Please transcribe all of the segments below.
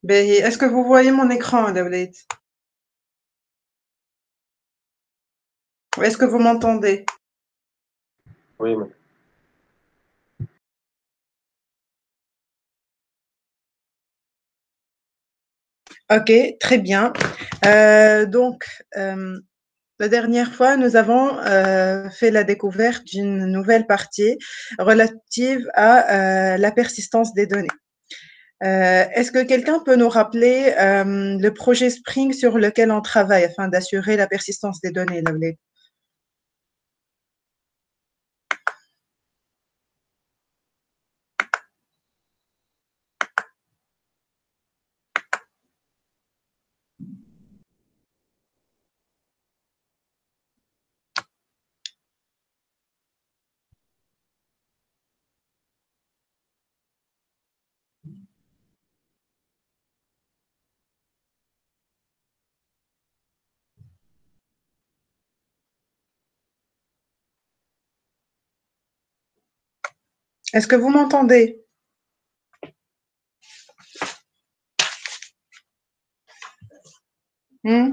Est-ce que vous voyez mon écran, Daouled? Ou est-ce que vous m'entendez? Oui, mais Ok, très bien. Donc, la dernière fois, nous avons fait la découverte d'une nouvelle partie relative à la persistance des données. Est-ce que quelqu'un peut nous rappeler le projet Spring sur lequel on travaille afin d'assurer la persistance des données, Daouled? Est-ce que vous m'entendez? Hmm.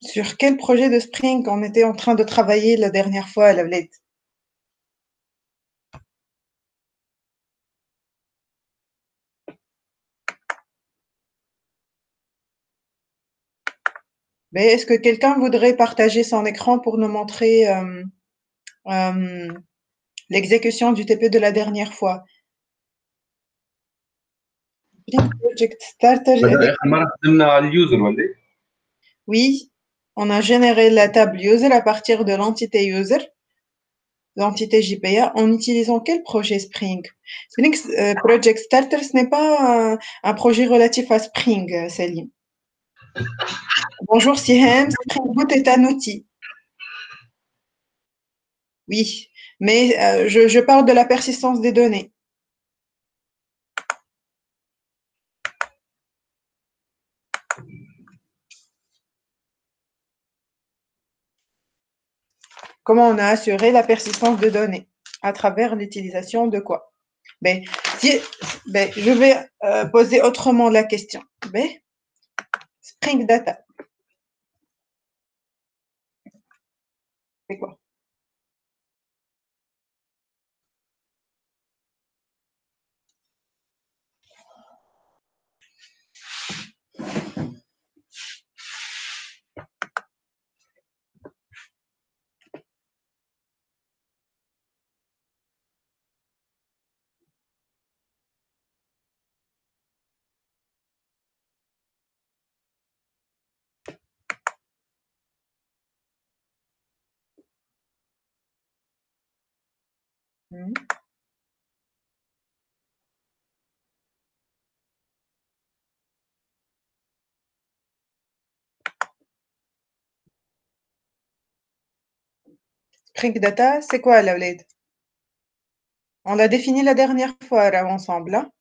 Sur quel projet de Spring on était en train de travailler la dernière fois, Daouled? Mais est-ce que quelqu'un voudrait partager son écran pour nous montrer euh, l'exécution du TP de la dernière fois? Spring Project هذا Starter. آخر مرة خدمنا على اليوزر ولا إيه؟ Oui, on a généré la table user à partir de l'entité user, l'entité JPA, en utilisant quel projet Spring? Spring Project Starter, ce n'est pas un projet relatif à Spring, Salim. Bonjour Sihem, Spring Boot est un outil. Oui, mais je parle de la persistance des données. Comment on a assuré la persistance de données? À travers l'utilisation de quoi? Ben, si, je vais poser autrement la question. Ben, Spring Data, c'est quoi? Hmm. Spring Data, c'est quoi, Laouled? On l'a défini la dernière fois là, ensemble. Hein.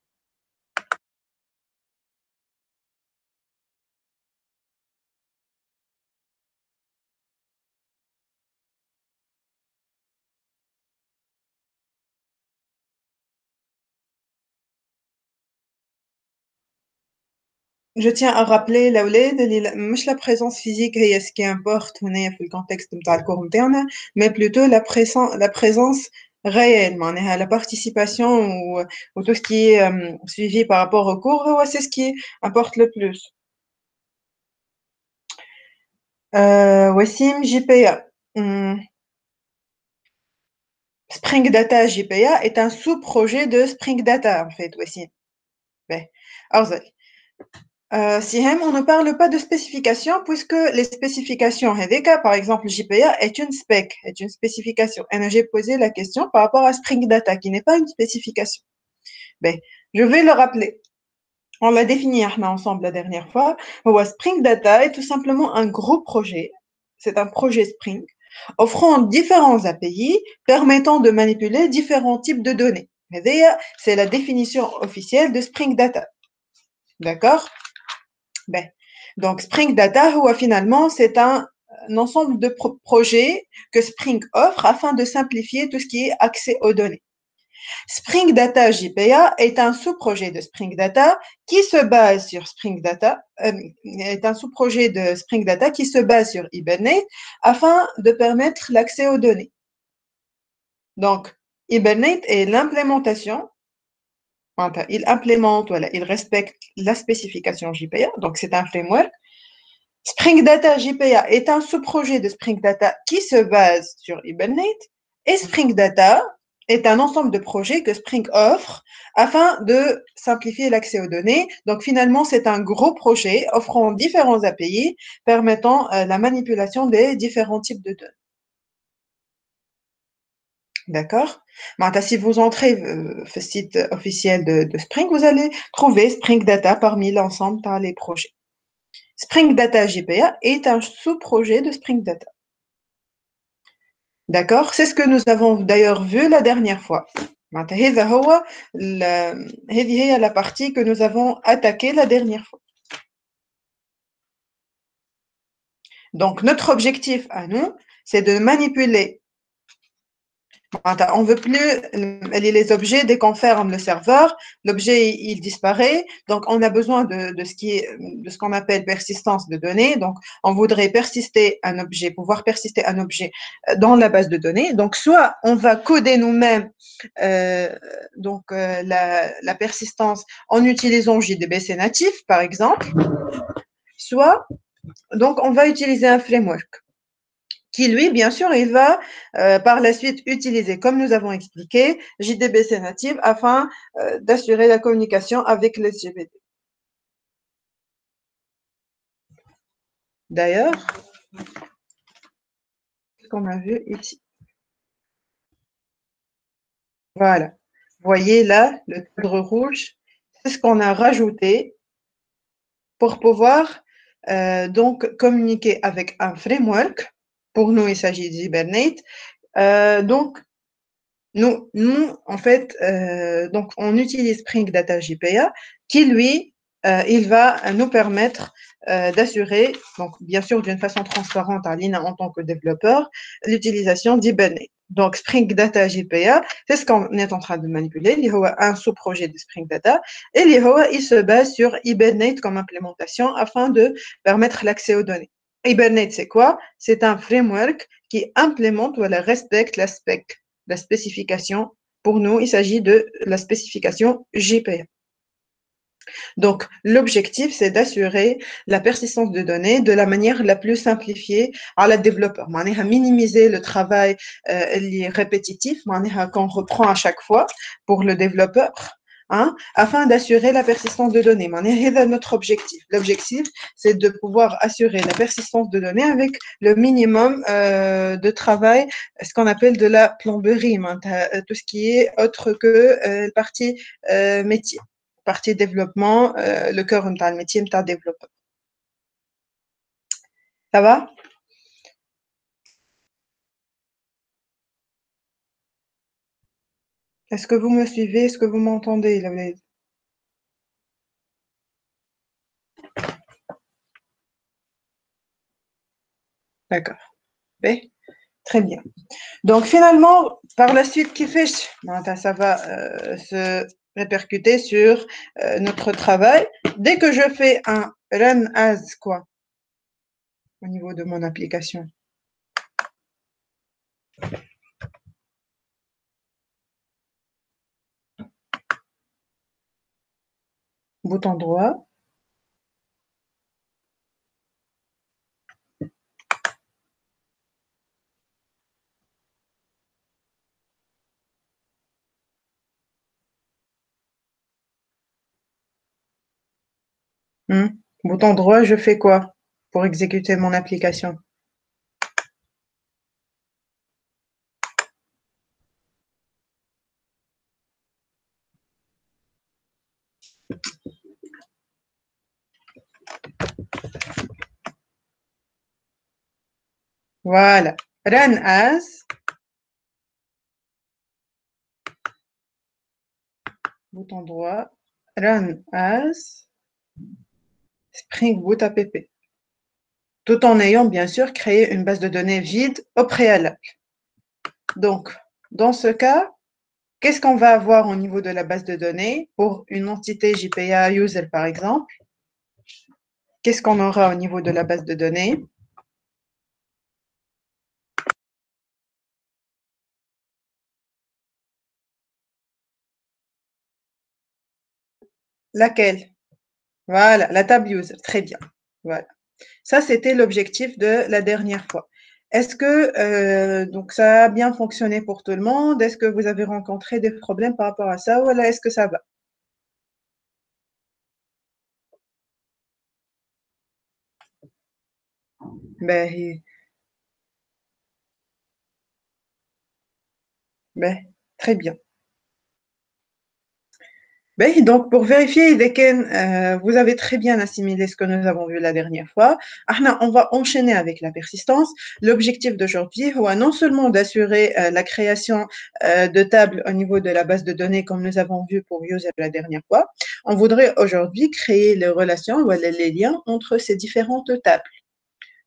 Je tiens à rappeler, Laouled, مش la présence physique هي ce qui importe هنا في الcontexte نتاع الcours نتاعنا, mais plutôt la présence réelle, معناها la participation ou tout ce qui est suivi par rapport au cours, c'est ce qui importe le plus. Wassim, JPA. Spring Data JPA est un sous-projet de Spring Data, en fait, Wassim. Ben, alors, Sihem, on ne parle pas de spécification puisque les spécifications HDK, par exemple JPA, est une spec, est une spécification. Et j'ai posé la question par rapport à Spring Data, qui n'est pas une spécification. Ben, je vais le rappeler. On l'a défini ensemble la dernière fois. Spring Data est tout simplement un gros projet. C'est un projet Spring offrant différents API permettant de manipuler différents types de données. C'est la définition officielle de Spring Data. D'accord? Ben, donc, Spring Data, finalement, c'est un ensemble de projets que Spring offre afin de simplifier tout ce qui est accès aux données. Spring Data JPA est un sous-projet de Spring Data qui se base sur Spring Data, est un sous-projet de Spring Data qui se base sur Hibernate afin de permettre l'accès aux données. Donc, Hibernate est l'implémentation, il implémente, voilà, il respecte la spécification JPA, donc c'est un framework. Spring Data JPA est un sous-projet de Spring Data qui se base sur Hibernate et Spring Data est un ensemble de projets que Spring offre afin de simplifier l'accès aux données. Donc finalement, c'est un gros projet offrant différents API permettant la manipulation des différents types de données. D'accord. Si vous entrez le site officiel de Spring, vous allez trouver Spring Data parmi l'ensemble par les projets. Spring Data JPA est un sous-projet de Spring Data. D'accord? C'est ce que nous avons d'ailleurs vu la dernière fois. هذه هي la partie que nous avons attaquée la dernière fois. Donc, notre objectif à nous, c'est de manipuler. On ne veut plus les objets, dès qu'on ferme le serveur, l'objet il disparaît. Donc, on a besoin de ce qu'on appelle persistance de données. Donc, on voudrait persister un objet, pouvoir persister un objet dans la base de données. Donc, soit on va coder nous-mêmes la persistance en utilisant JDBC natif, par exemple, soit donc on va utiliser un framework qui, lui, bien sûr, il va par la suite utiliser, comme nous avons expliqué, JDBC native afin d'assurer la communication avec les LGBT. D'ailleurs, ce qu'on a vu ici. Voilà. Vous voyez là, le cadre rouge, c'est ce qu'on a rajouté pour pouvoir donc communiquer avec un framework. Pour nous, il s'agit d'Hibernate. Donc, nous, en fait, donc on utilise Spring Data JPA qui, lui, il va nous permettre d'assurer, donc bien sûr d'une façon transparente à l'INA en tant que développeur, l'utilisation d'Hibernate. Donc Spring Data JPA, c'est ce qu'on est en train de manipuler. Il y a un sous-projet de Spring Data et il se base sur Hibernate comme implémentation afin de permettre l'accès aux données. Hibernate, c'est quoi? C'est un framework qui implémente ou respecte l'aspect la spécification. Pour nous, il s'agit de la spécification JPA. Donc, l'objectif, c'est d'assurer la persistance de données de la manière la plus simplifiée à la développeur. À minimiser le travail répétitif qu'on reprend à chaque fois pour le développeur. Afin d'assurer la persistance de données. C'est notre objectif. L'objectif, c'est de pouvoir assurer la persistance de données avec le minimum de travail, ce qu'on appelle de la plomberie, tout ce qui est autre que partie métier, partie développement, le cœur de métier de développeur. Ça va? Est-ce que vous me suivez? Est-ce que vous m'entendez, là? D'accord. Oui. Très bien. Donc, finalement, par la suite, ça va se répercuter sur notre travail. Dès que je fais un run as, quoi, au niveau de mon application. Bouton droit. Bouton droit, je fais quoi pour exécuter mon application? Voilà. Run as. Bouton droit. Run as. Spring Boot app, tout en ayant bien sûr créé une base de données vide au préalable. Donc, dans ce cas, qu'est-ce qu'on va avoir au niveau de la base de données pour une entité JPA user par exemple? Qu'est-ce qu'on aura au niveau de la base de données? Laquelle? Voilà, la table user, très bien. Voilà. Ça, c'était l'objectif de la dernière fois. Est-ce que donc ça a bien fonctionné pour tout le monde? Est-ce que vous avez rencontré des problèmes par rapport à ça? Voilà, est-ce que ça va? Ben, ben, très bien. Ben, donc, pour vérifier vous avez très bien assimilé ce que nous avons vu la dernière fois, on va enchaîner avec la persistance. L'objectif d'aujourd'hui est non seulement d'assurer la création de tables au niveau de la base de données comme nous avons vu pour user la dernière fois, on voudrait aujourd'hui créer les relations, voilà, les liens entre ces différentes tables.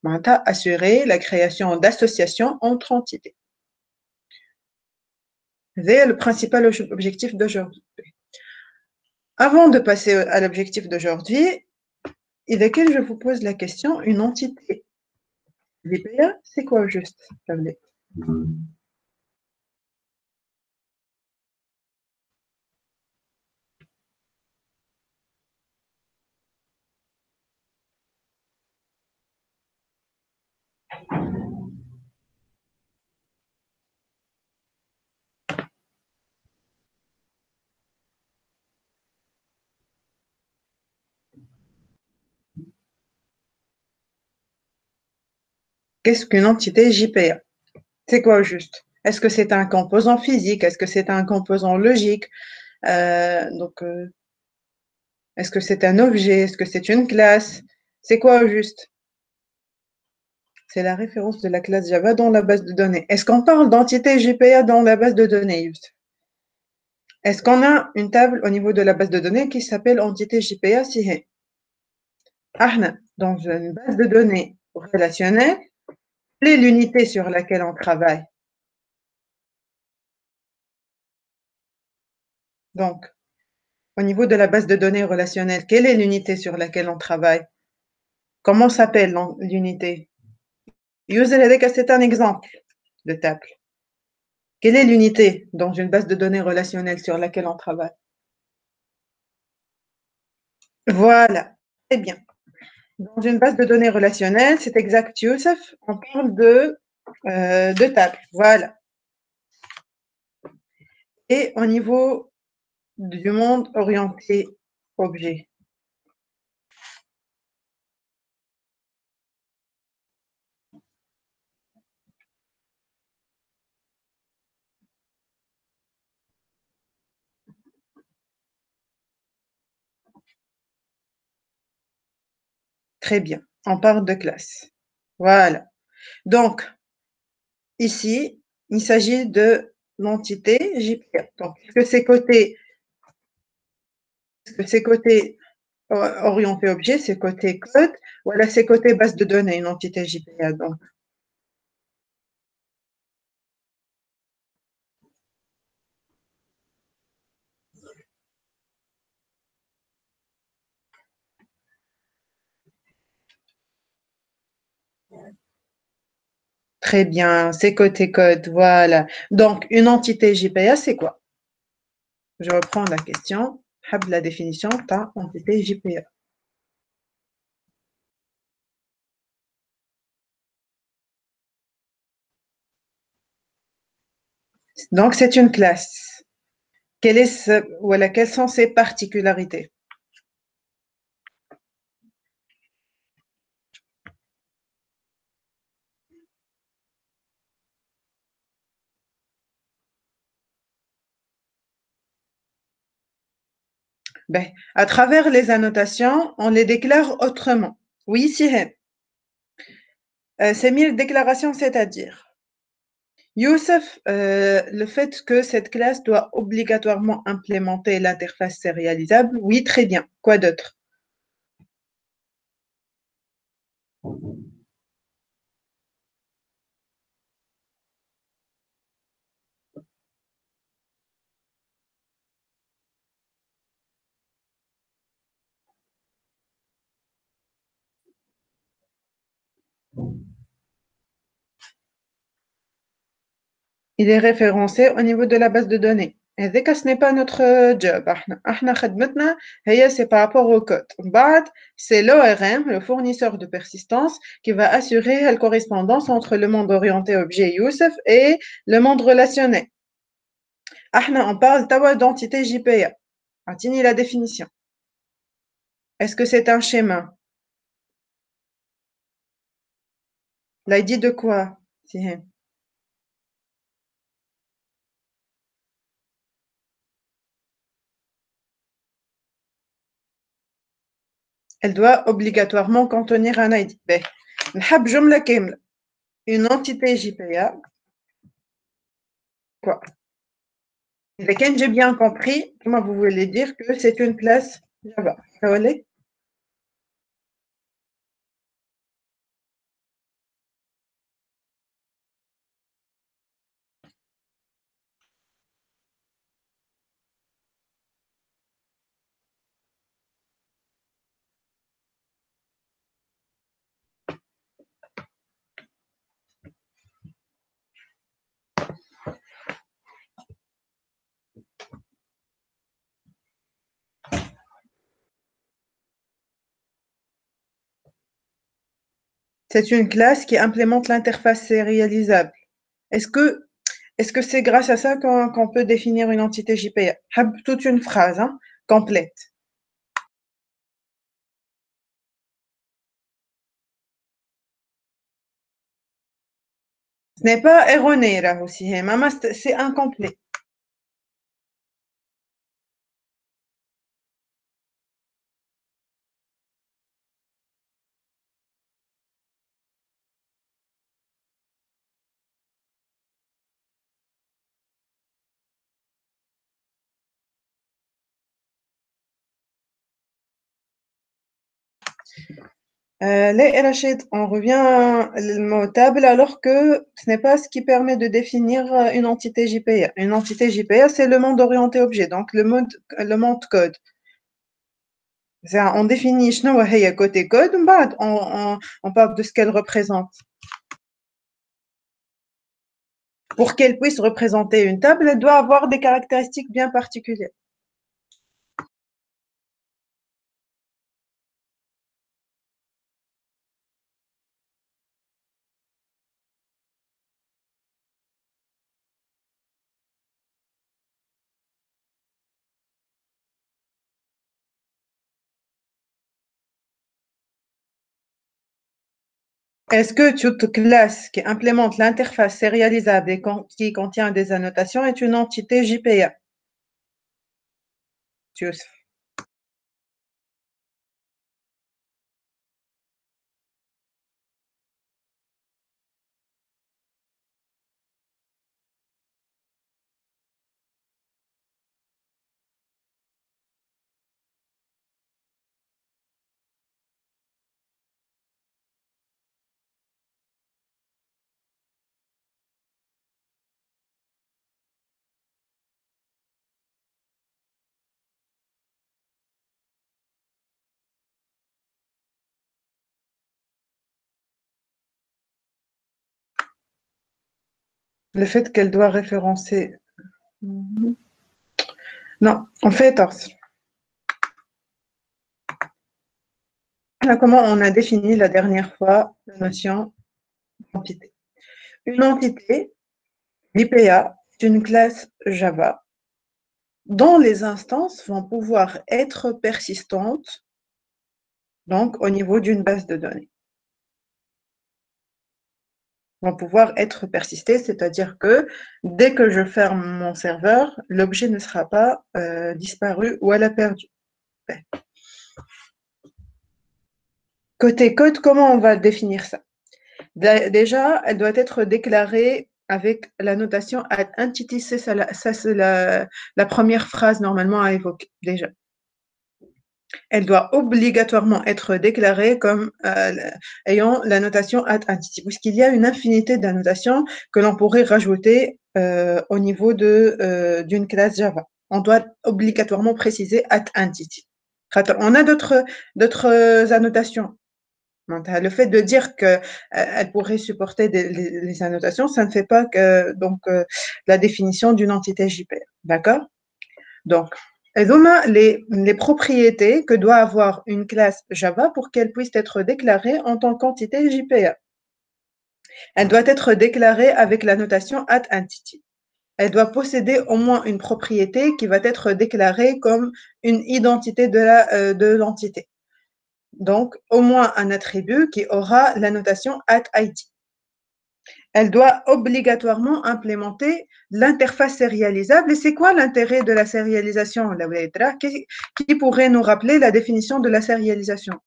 On va assurer la création d'associations entre entités. C'est le principal objectif d'aujourd'hui. Avant de passer à l'objectif d'aujourd'hui, et laquelle je vous pose la question, une entité VPA, c'est quoi juste, tablette? Qu'est-ce qu'une entité JPA? C'est quoi juste? Est-ce que c'est un composant physique? Est-ce que c'est un composant logique? Est-ce que c'est un objet? Est-ce que c'est une classe? C'est quoi juste? C'est la référence de la classe Java dans la base de données. Est-ce qu'on parle d'entité JPA dans la base de données, juste? Est-ce qu'on a une table au niveau de la base de données qui s'appelle entité JPA SIHE? Dans une base de données relationnelle, quelle est l'unité sur laquelle on travaille? Donc, au niveau de la base de données relationnelle, quelle est l'unité sur laquelle on travaille? Comment s'appelle l'unité? User headache, c'est un exemple de table. Quelle est l'unité dans une base de données relationnelle sur laquelle on travaille? Voilà, très bien. Dans une base de données relationnelle, c'est exact, Youssef, on parle de table. Voilà. Et au niveau du monde orienté objet. Très bien. On parle de classe. Voilà. Donc, ici, il s'agit de l'entité JPA. Donc, est-ce que c'est côté orienté objet, c'est côté code, voilà, c'est côté base de données, une entité JPA. Donc, très bien, c'est côté code, voilà. Donc, une entité JPA, c'est quoi? Je reprends la question. La définition par entité JPA. Donc, c'est une classe. Voilà, quelles sont ses particularités? Ben, à travers les annotations, on les déclare autrement. Oui, Sihem. C'est mille déclarations, c'est-à-dire Youssef, le fait que cette classe doit obligatoirement implémenter l'interface sérialisable, oui, très bien. Quoi d'autre? Il est référencé au niveau de la base de données. Et dès que ce n'est pas notre job, c'est par rapport au code. C'est l'ORM, le fournisseur de persistance, qui va assurer la correspondance entre le monde orienté objet Youssef et le monde relationnel. On parle d'entité JPA. Attini la définition. Est-ce que c'est un schéma? L'ID de quoi? Elle doit obligatoirement contenir un ID. Une entité JPA. Quoi? Et quand j'ai bien compris, comment vous voulez dire que c'est une classe Java? C'est une classe qui implémente l'interface sérialisable. Est-ce que est-ce que c'est grâce à ça qu'on peut définir une entité JPA? Toute une phrase complète. Ce n'est pas erroné là aussi, maman, c'est incomplet. Les Rachid, on revient le mot table alors que ce n'est pas ce qui permet de définir une entité JPA. Une entité JPA, c'est le monde orienté objet, donc le monde code. On définit شنو هي côté code, on parle de ce qu'elle représente. Pour qu'elle puisse représenter une table, elle doit avoir des caractéristiques bien particulières. Est-ce que toute classe qui implémente l'interface sérialisable et qui contient des annotations est une entité JPA? Youssef. Le fait qu'elle doit référencer. Non, en fait, comment on a défini la dernière fois la notion d'entité. Une entité, l'IPA, est une classe Java dont les instances vont pouvoir être persistantes, donc au niveau d'une base de données. Vont pouvoir être persistées, c'est-à-dire que dès que je ferme mon serveur, l'objet ne sera pas disparu ou à la perdu. Côté code, comment on va définir ça? Déjà, elle doit être déclarée avec la notation at entity, ça c'est la première phrase normalement à évoquer déjà. Elle doit obligatoirement être déclarée comme ayant la notation @entity, puisqu'il y a une infinité d'annotations que l'on pourrait rajouter au niveau d'une classe Java. On doit obligatoirement préciser @entity. On a d'autres annotations. Le fait de dire qu'elle pourrait supporter les annotations, ça ne fait pas que, la définition d'une entité JPA. D'accord? Donc, les propriétés que doit avoir une classe Java pour qu'elle puisse être déclarée en tant qu'entité JPA. Elle doit être déclarée avec la notation @entity. Elle doit posséder au moins une propriété qui va être déclarée comme une identité de l'entité. Donc, au moins un attribut qui aura la notation @id. Elle doit obligatoirement implémenter l'interface sérialisable. Et c'est quoi l'intérêt de la sérialisation, Laouedra? Qui pourrait nous rappeler la définition de la sérialisation?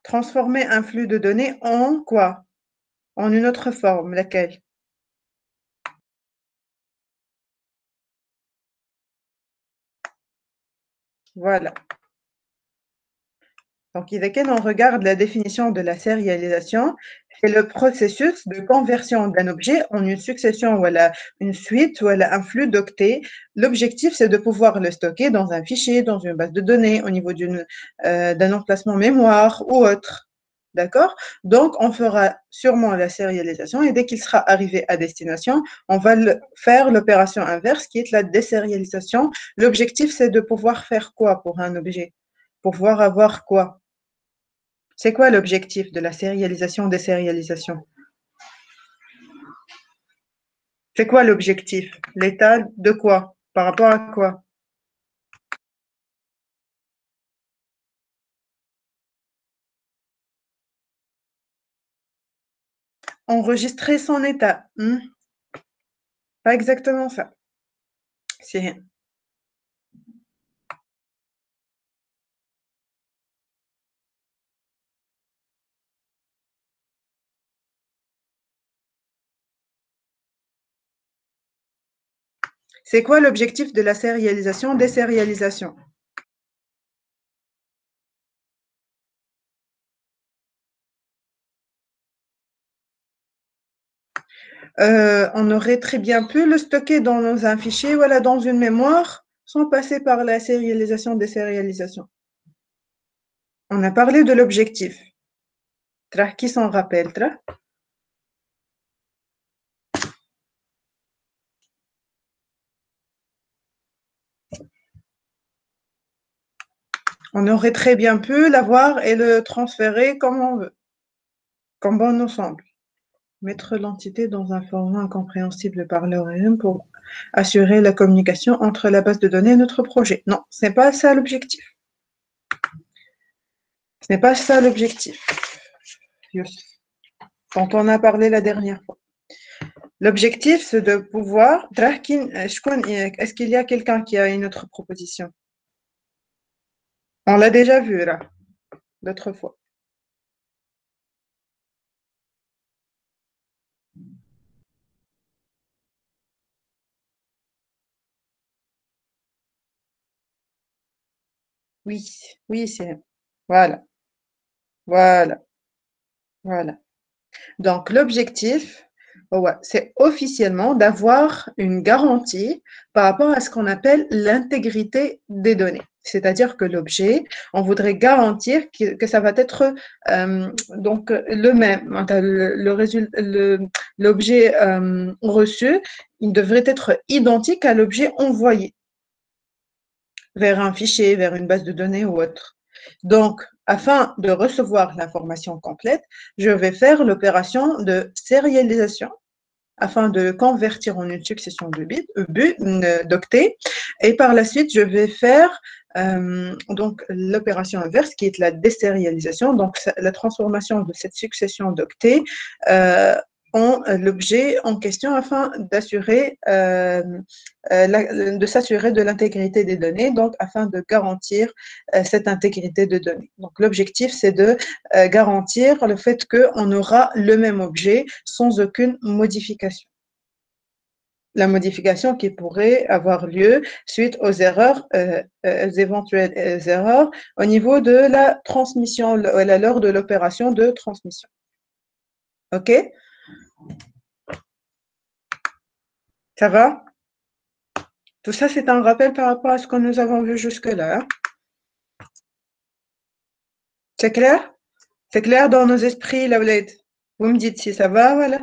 Transformer un flux de données en quoi? En une autre forme, laquelle? Voilà. Donc, dès qu'on regarde la définition de la sérialisation, c'est le processus de conversion d'un objet en une succession ou une suite ou un flux d'octets. L'objectif, c'est de pouvoir le stocker dans un fichier, dans une base de données, au niveau d'un emplacement mémoire ou autre. D'accord? Donc, on fera sûrement la sérialisation et dès qu'il sera arrivé à destination, on va faire l'opération inverse qui est la désérialisation. L'objectif, c'est de pouvoir faire quoi pour un objet? Pouvoir avoir quoi? C'est quoi l'objectif de la sérialisation des sérialisations? C'est quoi l'objectif? L'état de quoi? Par rapport à quoi? Enregistrer son état. Pas exactement ça. C'est quoi l'objectif de la sérialisation des sérialisations? On aurait très bien pu le stocker dans un fichier ou dans une mémoire sans passer par la sérialisation des sérialisations. On a parlé de l'objectif. Qui s'en rappelle? On aurait très bien pu l'avoir et le transférer comme on veut, comme bon nous semble. Mettre l'entité dans un format incompréhensible par l'ORM pour assurer la communication entre la base de données et notre projet. Non, ce n'est pas ça l'objectif. Ce n'est pas ça l'objectif, dont on a parlé la dernière fois. L'objectif, c'est de pouvoir… Est-ce qu'il y a quelqu'un qui a une autre proposition? On l'a déjà vu, là, l'autre fois. Oui, oui, c'est… Voilà, voilà, voilà. Donc, l'objectif, ouais, c'est officiellement d'avoir une garantie par rapport à ce qu'on appelle l'intégrité des données. C'est-à-dire que l'objet, on voudrait garantir que ça va être le même. L'objet reçu, il devrait être identique à l'objet envoyé vers un fichier, vers une base de données ou autre. Donc, afin de recevoir l'information complète, je vais faire l'opération de sérialisation afin de convertir en une succession de bits, d'octets, et par la suite, je vais faire donc l'opération inverse qui est la désérialisation, donc la transformation de cette succession d'octets ont l'objet en question afin d'assurer, de s'assurer de l'intégrité des données, donc afin de garantir cette intégrité de données. Donc l'objectif, c'est de garantir le fait qu'on aura le même objet sans aucune modification. La modification qui pourrait avoir lieu suite aux erreurs, aux éventuelles erreurs au niveau de la transmission, lors de l'opération de transmission. OK? Ça va? Tout ça, c'est un rappel par rapport à ce que nous avons vu jusque-là. Hein. C'est clair? C'est clair dans nos esprits, la Ouled? Vous me dites si ça va, voilà.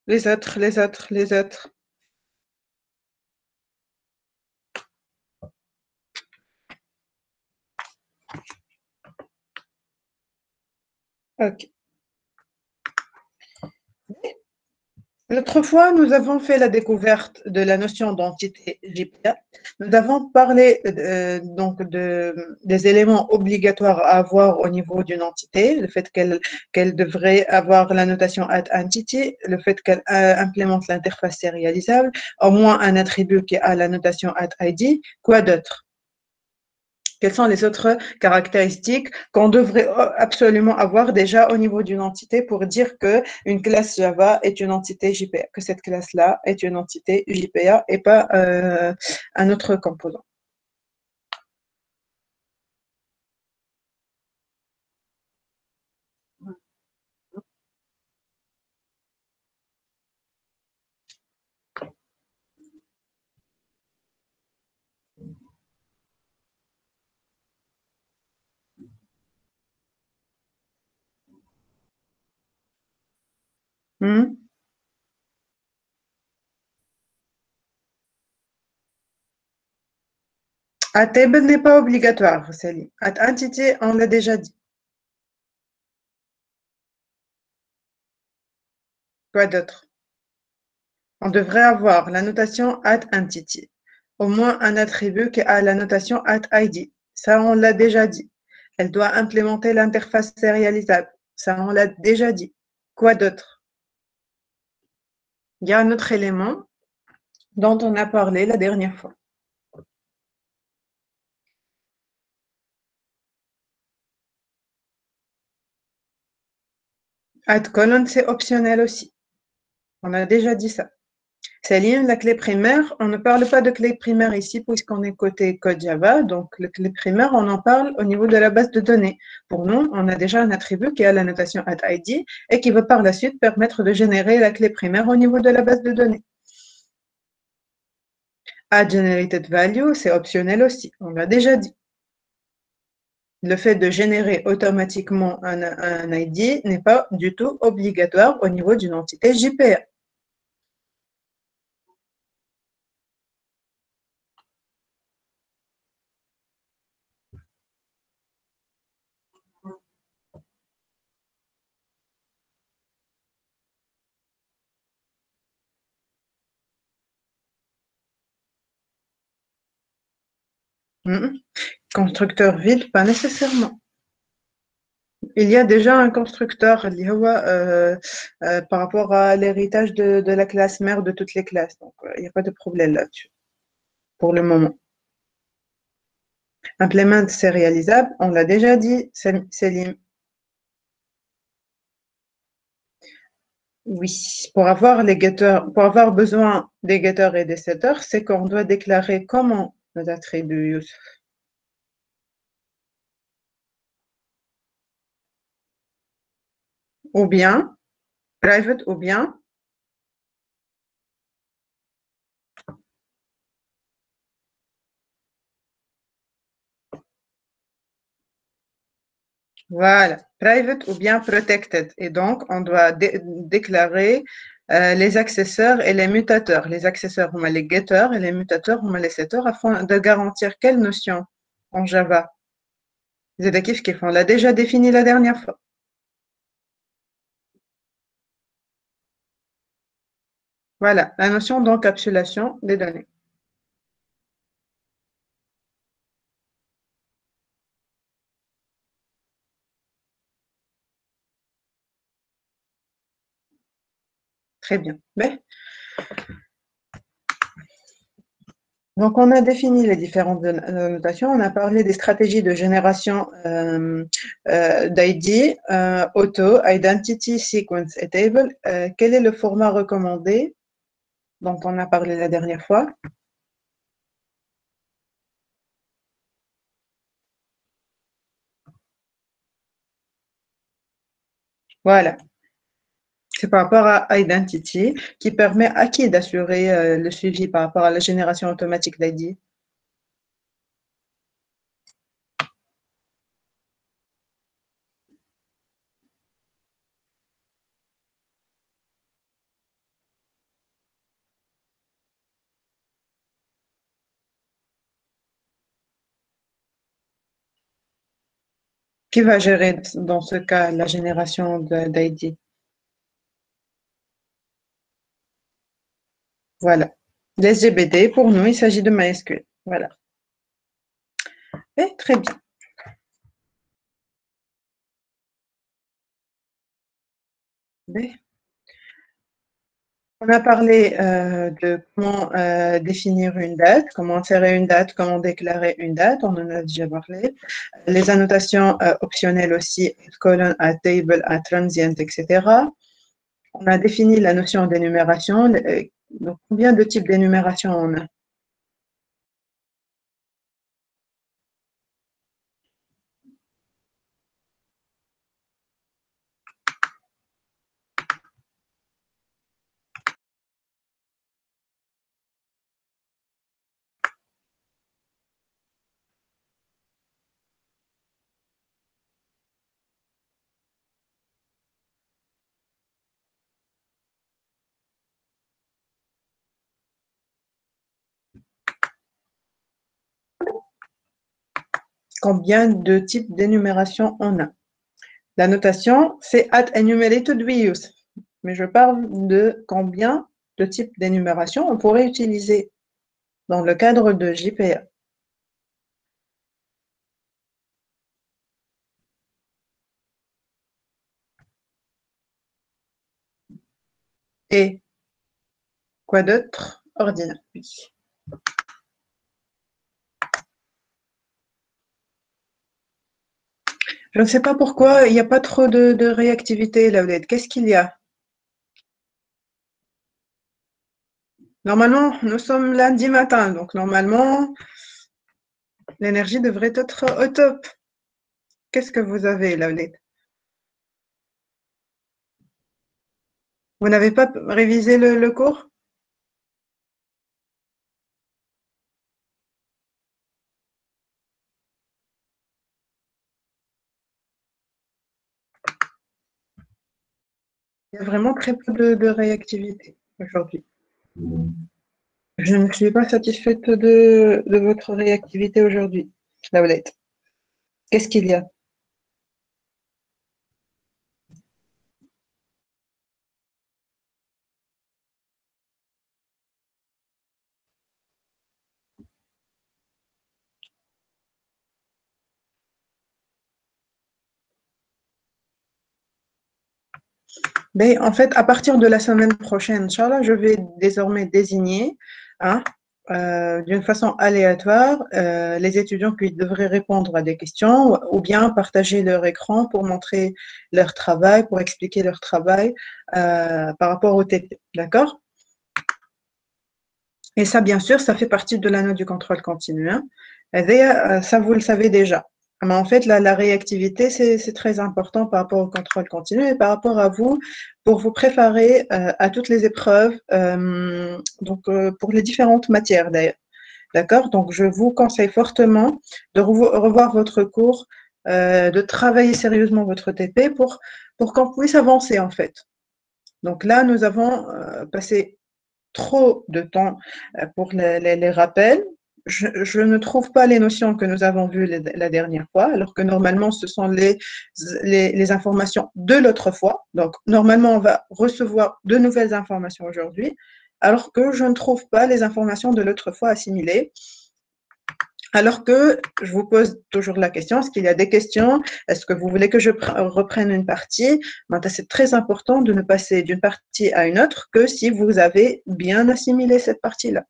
Les autres, les autres, les autres. OK. L'autre fois, nous avons fait la découverte de la notion d'entité JPA. Nous avons parlé donc des éléments obligatoires à avoir au niveau d'une entité, le fait qu'elle devrait avoir la notation add entity, le fait qu'elle implémente l'interface sérialisable, au moins un attribut qui a la notation add ID. Quoi d'autre? Quelles sont les autres caractéristiques qu'on devrait absolument avoir déjà au niveau d'une entité pour dire qu'une classe Java est une entité JPA, que cette classe-là est une entité JPA et pas un autre composant. Hmm? À table n'est pas obligatoire, Céline. À entité, on l'a déjà dit. Quoi d'autre? On devrait avoir la notation at entity, au moins un attribut qui a la notation at ID. Ça, on l'a déjà dit. Elle doit implémenter l'interface sérialisable. Ça, on l'a déjà dit. Quoi d'autre? Il y a un autre élément dont on a parlé la dernière fois. Add colon, c'est optionnel aussi. On a déjà dit ça. Céline, la clé primaire, on ne parle pas de clé primaire ici puisqu'on est côté code Java. Donc, la clé primaire, on en parle au niveau de la base de données. Pour nous, on a déjà un attribut qui a la notation add_id et qui va par la suite permettre de générer la clé primaire au niveau de la base de données. Add generated value, c'est optionnel aussi. On l'a déjà dit. Le fait de générer automatiquement un ID n'est pas du tout obligatoire au niveau d'une entité JPA. Constructeur vide, pas nécessairement. Il y a déjà un constructeur par rapport à l'héritage de la classe mère de toutes les classes. Donc, il n'y a pas de problème là-dessus pour le moment. Implement, c'est réalisable. On l'a déjà dit, Céline. Oui, pour avoir besoin des getters et des setters, c'est qu'on doit déclarer comment nos attributs, Youssef. Ou bien, private, ou bien, voilà, private ou bien protected. Et donc, on doit déclarer les accesseurs et les mutateurs. Les accesseurs, on a les getters et les mutateurs, on a les setters afin de garantir quelle notion en Java? Zedakif Kif, on l'a déjà défini la dernière fois. Voilà, la notion d'encapsulation des données. Très bien. Mais, donc, on a défini les différentes notations. On a parlé des stratégies de génération d'ID, auto, identity, sequence et table. Quel est le format recommandé dont on a parlé la dernière fois? Voilà. C'est par rapport à Identity qui permet à qui d'assurer le suivi par rapport à la génération automatique d'ID? Qui va gérer dans ce cas la génération d'ID? Voilà. LGBT, pour nous, il s'agit de MySQL. Voilà. Et très bien. B. On a parlé de comment définir une date, comment insérer une date, comment déclarer une date, on en a déjà parlé. Les annotations optionnelles aussi, colon, à table, à transient, etc. On a défini la notion d'énumération. Donc, combien de types d'énumération on a? Combien de types d'énumération on a? La notation, c'est at enumerated reuse. Mais je parle de combien de types d'énumération on pourrait utiliser dans le cadre de JPA. Et quoi d'autre? Ordinaire. Oui. Je ne sais pas pourquoi il n'y a pas trop de réactivité, Laulette. Qu'est-ce qu'il y a? Normalement, nous sommes lundi matin, donc normalement, l'énergie devrait être au top. Qu'est-ce que vous avez, Laulette? Vous n'avez pas révisé le cours? Il y a vraiment très peu de réactivité aujourd'hui. Je ne suis pas satisfaite de votre réactivité aujourd'hui, Laulette. Qu'est-ce qu'il y a? Mais en fait, à partir de la semaine prochaine, Inch'Allah, je vais désormais désigner hein, d'une façon aléatoire les étudiants qui devraient répondre à des questions ou bien partager leur écran pour montrer leur travail, pour expliquer leur travail par rapport au TP. D'accord? Et ça, bien sûr, ça fait partie de la note du contrôle continu. Hein. Ça, vous le savez déjà. Mais en fait, la réactivité, c'est très important par rapport au contrôle continu et par rapport à vous, pour vous préparer à toutes les épreuves, pour les différentes matières d'ailleurs. D'accord? Donc, je vous conseille fortement de revoir votre cours, de travailler sérieusement votre TP pour qu'on puisse avancer en fait. Donc là, nous avons passé trop de temps pour les rappels. Je ne trouve pas les notions que nous avons vues la dernière fois, alors que normalement, ce sont les informations de l'autre fois. Donc, normalement, on va recevoir de nouvelles informations aujourd'hui, alors que je ne trouve pas les informations de l'autre fois assimilées. Alors que je vous pose toujours la question, est-ce qu'il y a des questions? Est-ce que vous voulez que je reprenne une partie? C'est très important de ne passer d'une partie à une autre que si vous avez bien assimilé cette partie-là.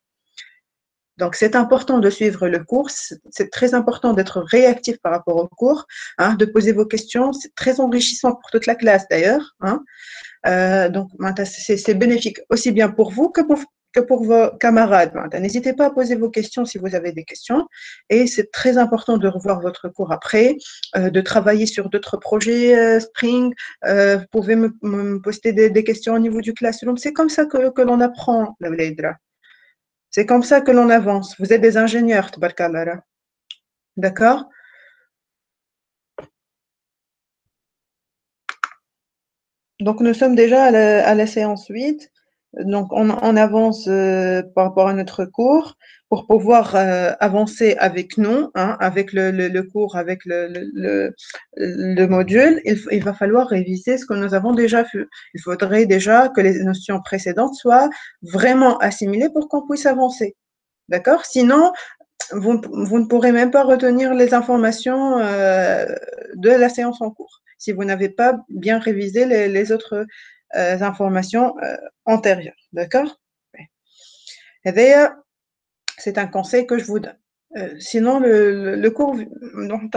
Donc, c'est important de suivre le cours, c'est très important d'être réactif par rapport au cours, hein, de poser vos questions, c'est très enrichissant pour toute la classe d'ailleurs. Hein. Donc, c'est bénéfique aussi bien pour vous que pour vos camarades. N'hésitez pas à poser vos questions si vous avez des questions. Et c'est très important de revoir votre cours après, de travailler sur d'autres projets Spring. Vous pouvez me poster des questions au niveau du classroom. C'est comme ça que l'on apprend, la Vleidra. C'est comme ça que l'on avance. Vous êtes des ingénieurs, Tbarkallara. D'accord? Donc, nous sommes déjà à la séance 8. Donc, on avance par rapport à notre cours pour pouvoir avancer avec nous, hein, avec le cours, avec le module. Il va falloir réviser ce que nous avons déjà fait. Il faudrait déjà que les notions précédentes soient vraiment assimilées pour qu'on puisse avancer. D'accord? Sinon, vous ne pourrez même pas retenir les informations de la séance en cours si vous n'avez pas bien révisé les autres informations antérieures. D'accord? Et d'ailleurs, c'est un conseil que je vous donne. Sinon, le cours,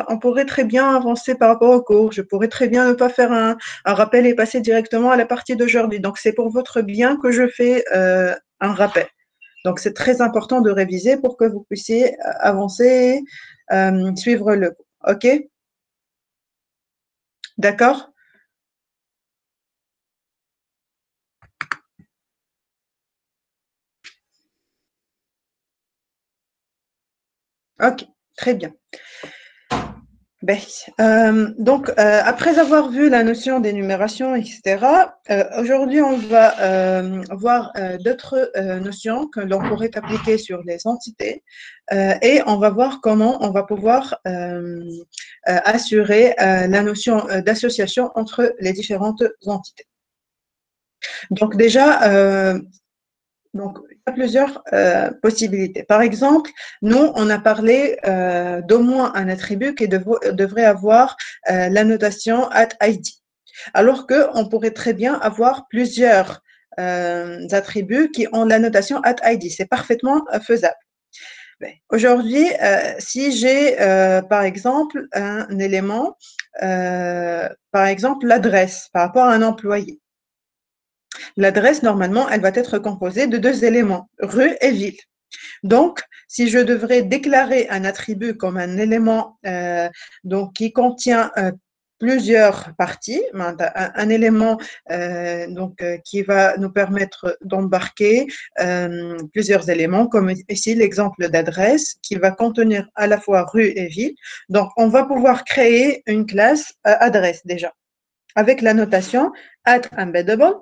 on pourrait très bien avancer par rapport au cours. Je pourrais très bien ne pas faire un rappel et passer directement à la partie d'aujourd'hui. Donc, c'est pour votre bien que je fais un rappel. Donc, c'est très important de réviser pour que vous puissiez avancer, suivre le cours. OK? D'accord? OK, très bien. Ben, donc, après avoir vu la notion d'énumération, etc., aujourd'hui, on va voir d'autres notions que l'on pourrait appliquer sur les entités et on va voir comment on va pouvoir assurer la notion d'association entre les différentes entités. Donc, déjà, donc, il y a plusieurs possibilités. Par exemple, nous, on a parlé d'au moins un attribut qui devrait avoir la notation @id. Alors qu'on pourrait très bien avoir plusieurs attributs qui ont la notation @id. C'est parfaitement faisable. Aujourd'hui, si j'ai par exemple un élément, par exemple l'adresse par rapport à un employé, l'adresse, normalement, elle va être composée de deux éléments, rue et ville. Donc, si je devrais déclarer un attribut comme un élément donc, qui contient plusieurs parties, un élément qui va nous permettre d'embarquer plusieurs éléments, comme ici l'exemple d'adresse, qui va contenir à la fois rue et ville. Donc, on va pouvoir créer une classe adresse déjà, avec la notation @embeddable.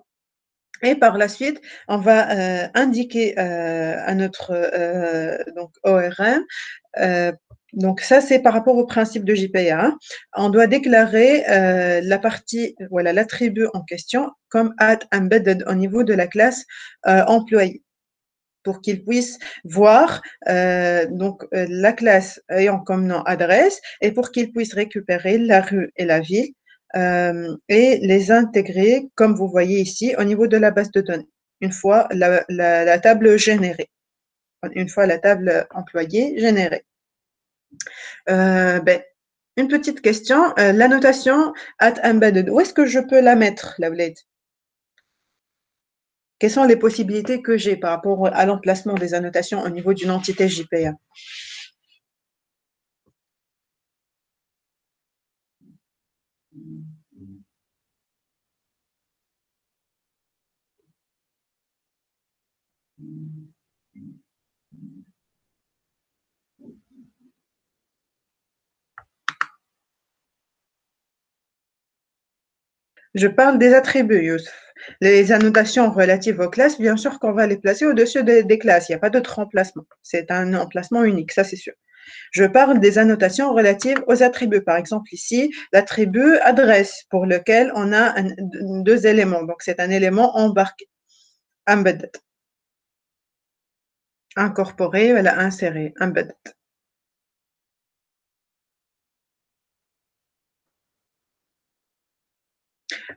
Et par la suite, on va indiquer à notre donc ORM. Donc ça, c'est par rapport au principe de JPA. Hein. On doit déclarer la partie, voilà, l'attribut en question comme @embedded au niveau de la classe employé pour qu'il puisse voir la classe ayant comme nom adresse et pour qu'il puisse récupérer la rue et la ville et les intégrer, comme vous voyez ici, au niveau de la base de données, une fois la table générée, une fois la table employée générée. Une petite question, la notation @embedded, où est-ce que je peux la mettre, la Blade? Quelles sont les possibilités que j'ai par rapport à l'emplacement des annotations au niveau d'une entité JPA? Je parle des attributs, Youssef. Les annotations relatives aux classes, bien sûr qu'on va les placer au-dessus des classes. Il n'y a pas d'autre emplacement. C'est un emplacement unique, ça c'est sûr. Je parle des annotations relatives aux attributs. Par exemple, ici, l'attribut adresse pour lequel on a deux éléments. Donc, c'est un élément embarqué, embedded. Incorporé, voilà, inséré, embedded.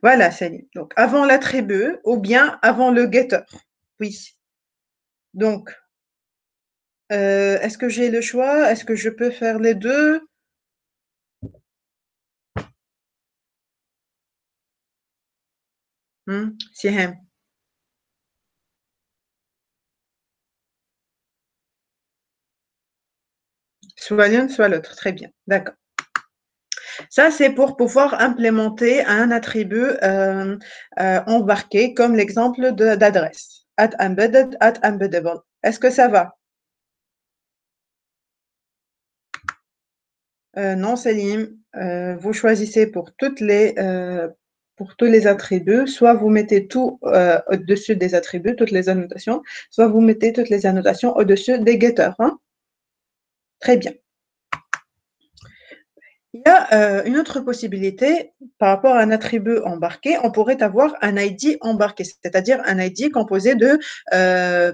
Voilà, Salim. Donc, avant l'attribut ou bien avant le getter. Oui. Donc, est-ce que j'ai le choix? Est-ce que je peux faire les deux? Sihem. Soit l'une, soit l'autre. Très bien. D'accord. Ça, c'est pour pouvoir implémenter un attribut embarqué, comme l'exemple d'adresse. At embedded, at embeddable. Est-ce que ça va? Non, Selim. Vous choisissez pour tous les attributs, soit vous mettez tout au-dessus des attributs, toutes les annotations, soit vous mettez toutes les annotations au-dessus des getters. Hein? Très bien. Il y a une autre possibilité par rapport à un attribut embarqué. On pourrait avoir un ID embarqué, c'est-à-dire un ID composé de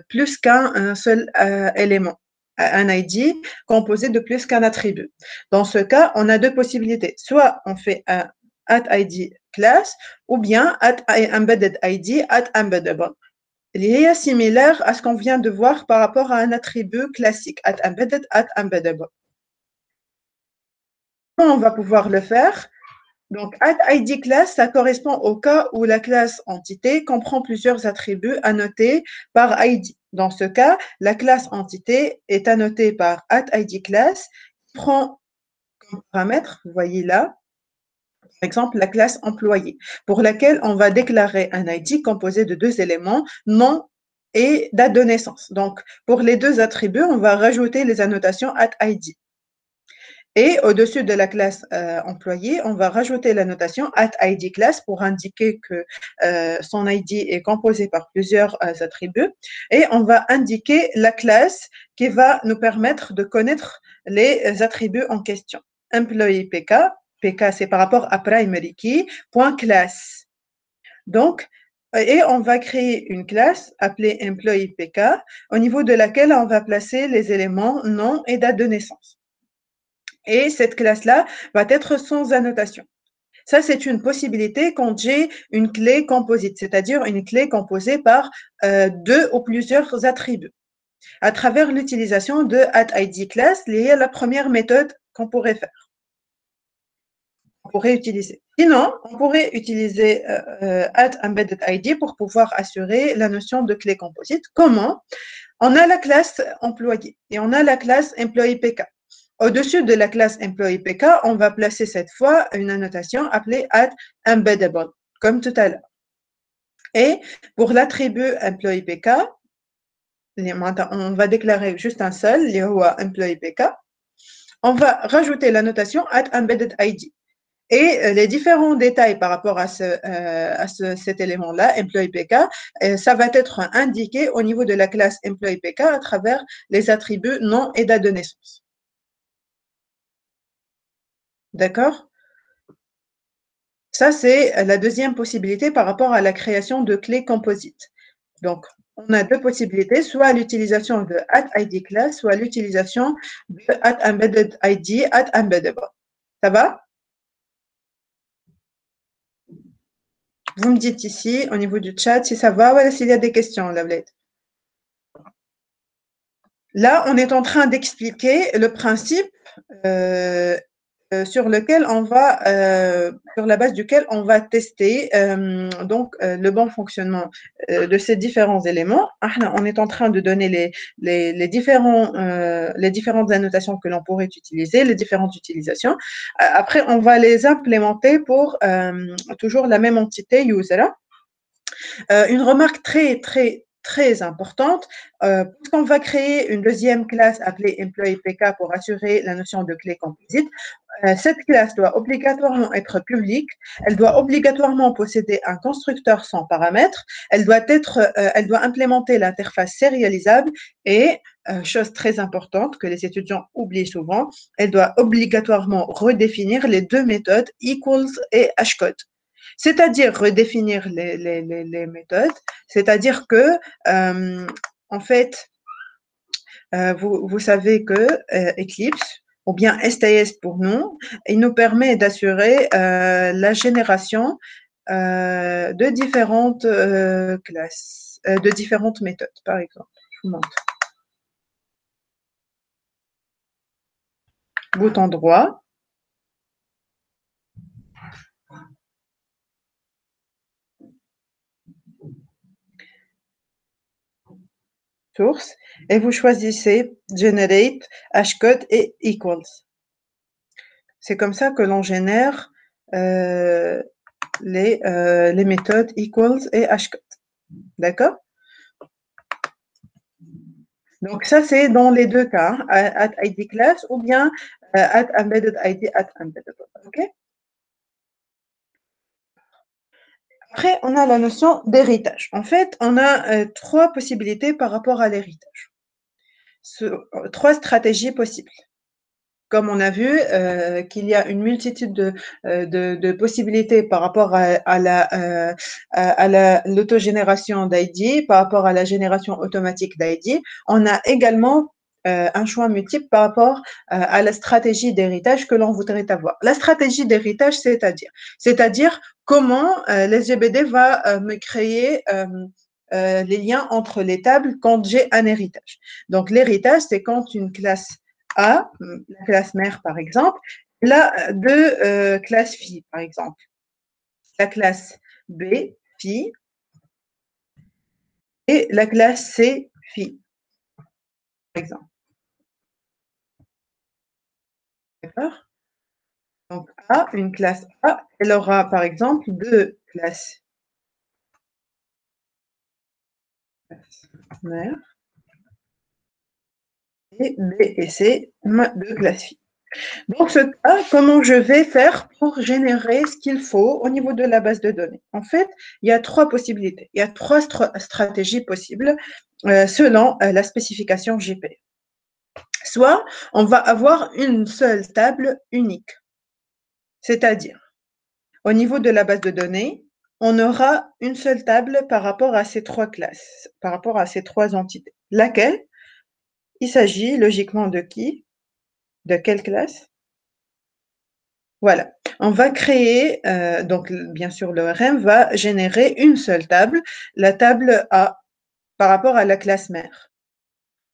plus qu'un seul élément. Un ID composé de plus qu'un attribut. Dans ce cas, on a deux possibilités. Soit on fait un @id class ou bien @embedded ID @embeddable. Il est similaire à ce qu'on vient de voir par rapport à un attribut classique @embedded @embeddable. Comment on va pouvoir le faire? Donc, @id class, ça correspond au cas où la classe entité comprend plusieurs attributs annotés par ID. Dans ce cas, la classe entité est annotée par @id class, qui prend comme paramètre, vous voyez là, par exemple, la classe employé, pour laquelle on va déclarer un ID composé de deux éléments, nom et date de naissance. Donc, pour les deux attributs, on va rajouter les annotations @id. Et au-dessus de la classe employé, on va rajouter la notation @id class pour indiquer que son ID est composé par plusieurs attributs. Et on va indiquer la classe qui va nous permettre de connaître les attributs en question. Employee PK, PK c'est par rapport à primary key, point class. Donc, et on va créer une classe appelée employee PK au niveau de laquelle on va placer les éléments nom et date de naissance. Et cette classe-là va être sans annotation. Ça, c'est une possibilité quand j'ai une clé composite, c'est-à-dire une clé composée par deux ou plusieurs attributs. À travers l'utilisation de @idClass, il y a la première méthode qu'on pourrait faire. On pourrait utiliser. Sinon, on pourrait utiliser @embeddedID pour pouvoir assurer la notion de clé composite. Comment? On a la classe employé et on a la classe employee PK. Au-dessus de la classe employee PK, on va placer cette fois une annotation appelée @embeddable, comme tout à l'heure. Et pour l'attribut employee PK, on va déclarer juste un seul, employee PK. On va rajouter la notation @embeddedID. Et les différents détails par rapport à cet élément-là, employee PK, ça va être indiqué au niveau de la classe employee PK à travers les attributs nom et date de naissance. D'accord? Ça, c'est la deuxième possibilité par rapport à la création de clés composites. Donc, on a deux possibilités, soit l'utilisation de @idClass, soit l'utilisation de @embeddedID, @embeddable. Ça va? Vous me dites ici, au niveau du chat, si ça va ou s'il y a des questions, Lavlette. Là, on est en train d'expliquer le principe sur lequel on va, sur la base duquel on va tester le bon fonctionnement de ces différents éléments. On est en train de donner les différentes annotations que l'on pourrait utiliser, les différentes utilisations. Après, on va les implémenter pour toujours la même entité user. Une remarque très importante, puisqu'on va créer une deuxième classe appelée employee PK pour assurer la notion de clé composite, cette classe doit obligatoirement être publique, elle doit obligatoirement posséder un constructeur sans paramètres, elle doit implémenter l'interface sérialisable et, chose très importante que les étudiants oublient souvent, elle doit obligatoirement redéfinir les deux méthodes equals et hashcode. C'est-à-dire redéfinir les méthodes, c'est-à-dire que, en fait, vous savez que Eclipse, ou bien STS pour nous, il nous permet d'assurer la génération de différentes classes, de différentes méthodes, par exemple. Je vous montre. Bouton droit. Source. Et vous choisissez Generate, Hashcode et Equals. C'est comme ça que l'on génère les méthodes Equals et Hashcode. D'accord? Donc, ça, c'est dans les deux cas, hein, at ID class ou bien at embedded ID at embedded. OK? Après, on a la notion d'héritage. En fait, on a trois possibilités par rapport à l'héritage. Trois stratégies possibles. Comme on a vu qu'il y a une multitude de possibilités par rapport à l'autogénération d'ID, par rapport à la génération automatique d'ID, on a également un choix multiple par rapport à la stratégie d'héritage que l'on voudrait avoir. La stratégie d'héritage, c'est-à-dire comment l'SGBD va me créer les liens entre les tables quand j'ai un héritage. Donc, l'héritage, c'est quand une classe A, la classe mère par exemple, la deux classes filles par exemple. La classe B, fille, et la classe C, fille, par exemple. D'accord? Donc A, une classe A, elle aura par exemple deux classes mère, et B et C, deux classes filles. Dans ce cas, comment je vais faire pour générer ce qu'il faut au niveau de la base de données? En fait, il y a trois possibilités. Il y a trois stratégies possibles selon la spécification GP. Soit on va avoir une seule table unique, c'est-à-dire au niveau de la base de données, on aura une seule table par rapport à ces trois classes, par rapport à ces trois entités. Laquelle? Il s'agit logiquement de qui? De quelle classe? Voilà, on va créer, donc bien sûr l'ORM va générer une seule table, la table A, par rapport à la classe mère.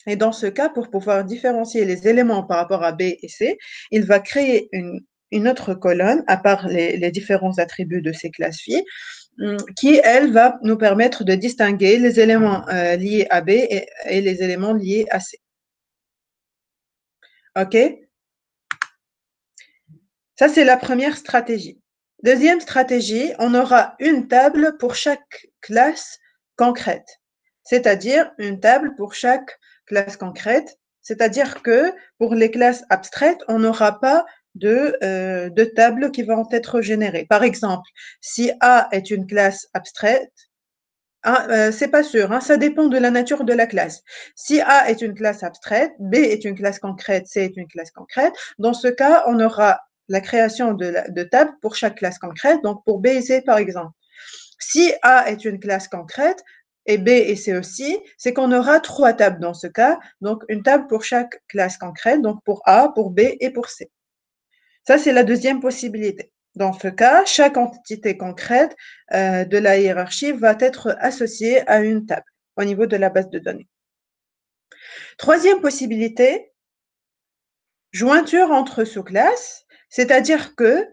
Et dans ce cas, pour pouvoir différencier les éléments par rapport à B et C, il va créer une autre colonne, à part les différents attributs de ces classes filles, qui, elle, va nous permettre de distinguer les éléments liés à B et les éléments liés à C. OK? Ça, c'est la première stratégie. Deuxième stratégie, on aura une table pour chaque classe concrète, c'est-à-dire une table pour chaque classe concrète, c'est-à-dire que pour les classes abstraites, on n'aura pas de tables qui vont être générées. Par exemple, si A est une classe abstraite, c'est pas sûr, hein, ça dépend de la nature de la classe. Si A est une classe abstraite, B est une classe concrète, C est une classe concrète, dans ce cas, on aura la création de tables pour chaque classe concrète, donc pour B et C par exemple. Si A est une classe concrète et B et C aussi, c'est qu'on aura trois tables dans ce cas, donc une table pour chaque classe concrète, donc pour A, pour B et pour C. Ça, c'est la deuxième possibilité. Dans ce cas, chaque entité concrète de la hiérarchie va être associée à une table au niveau de la base de données. Troisième possibilité, jointure entre sous-classes, c'est-à-dire que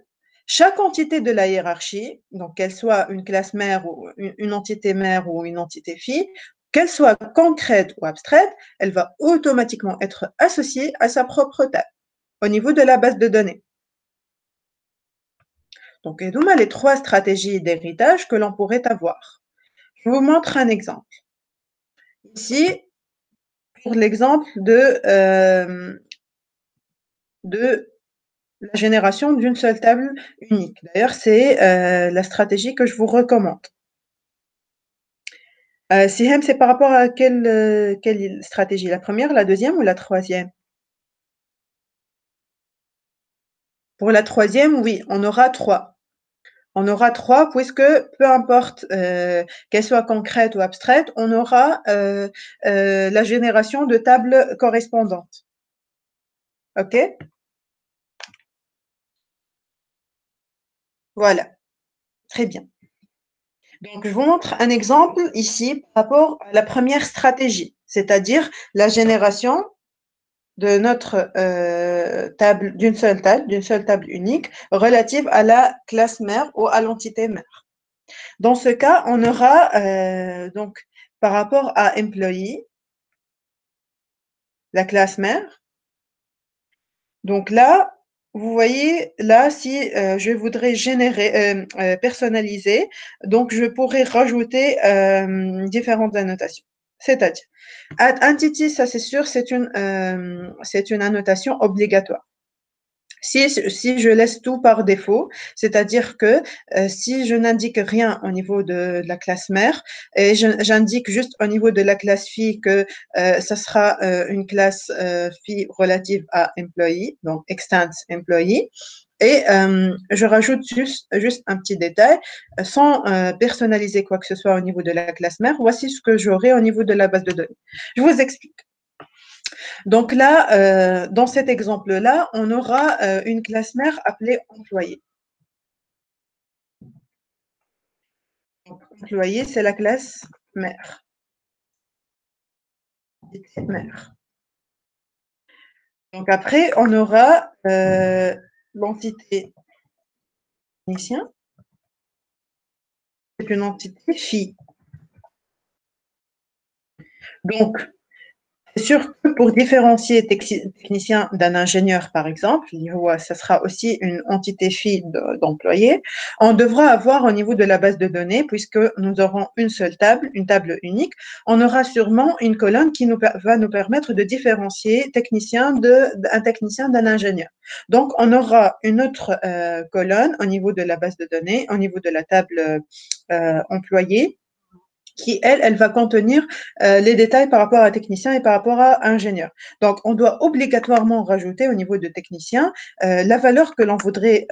chaque entité de la hiérarchie, donc qu'elle soit une classe mère ou une entité mère ou une entité fille, qu'elle soit concrète ou abstraite, elle va automatiquement être associée à sa propre table au niveau de la base de données. Donc, on a les trois stratégies d'héritage que l'on pourrait avoir. Je vous montre un exemple. Ici, pour l'exemple de la génération d'une seule table unique. D'ailleurs, c'est la stratégie que je vous recommande. Sihem, c'est par rapport à quelle stratégie? La première, la deuxième ou la troisième? Pour la troisième, oui, on aura trois. On aura trois puisque peu importe qu'elle soit concrète ou abstraite, on aura la génération de tables correspondantes. OK? Voilà, très bien. Donc, je vous montre un exemple ici par rapport à la première stratégie, c'est-à-dire la génération de notre table, d'une seule table unique relative à la classe mère ou à l'entité mère. Dans ce cas, on aura donc par rapport à employee, la classe mère. Donc là, vous voyez, là, si je voudrais personnaliser, donc je pourrais rajouter différentes annotations. C'est-à-dire, add entity, ça c'est sûr, c'est une annotation obligatoire. Si je laisse tout par défaut, c'est-à-dire que si je n'indique rien au niveau de la classe mère et j'indique juste au niveau de la classe fille que ça sera une classe fille relative à employee, donc extend employee, et je rajoute juste un petit détail sans personnaliser quoi que ce soit au niveau de la classe mère. Voici ce que j'aurai au niveau de la base de données. Je vous explique. Donc là, dans cet exemple-là, on aura une classe mère appelée employé. Donc, employé, c'est la classe mère. Mère. Donc après, on aura l'entité technicien. C'est une entité fille. Donc, c'est sûr que pour différencier technicien d'un ingénieur, par exemple, ça sera aussi une entité fille d'employé, on devra avoir au niveau de la base de données, puisque nous aurons une seule table, une table unique, on aura sûrement une colonne qui va nous permettre de différencier un technicien d'un ingénieur. Donc, on aura une autre colonne au niveau de la base de données, au niveau de la table employée, qui, elle va contenir les détails par rapport à technicien et par rapport à ingénieur. Donc, on doit obligatoirement rajouter au niveau de technicien la valeur que l'on voudrait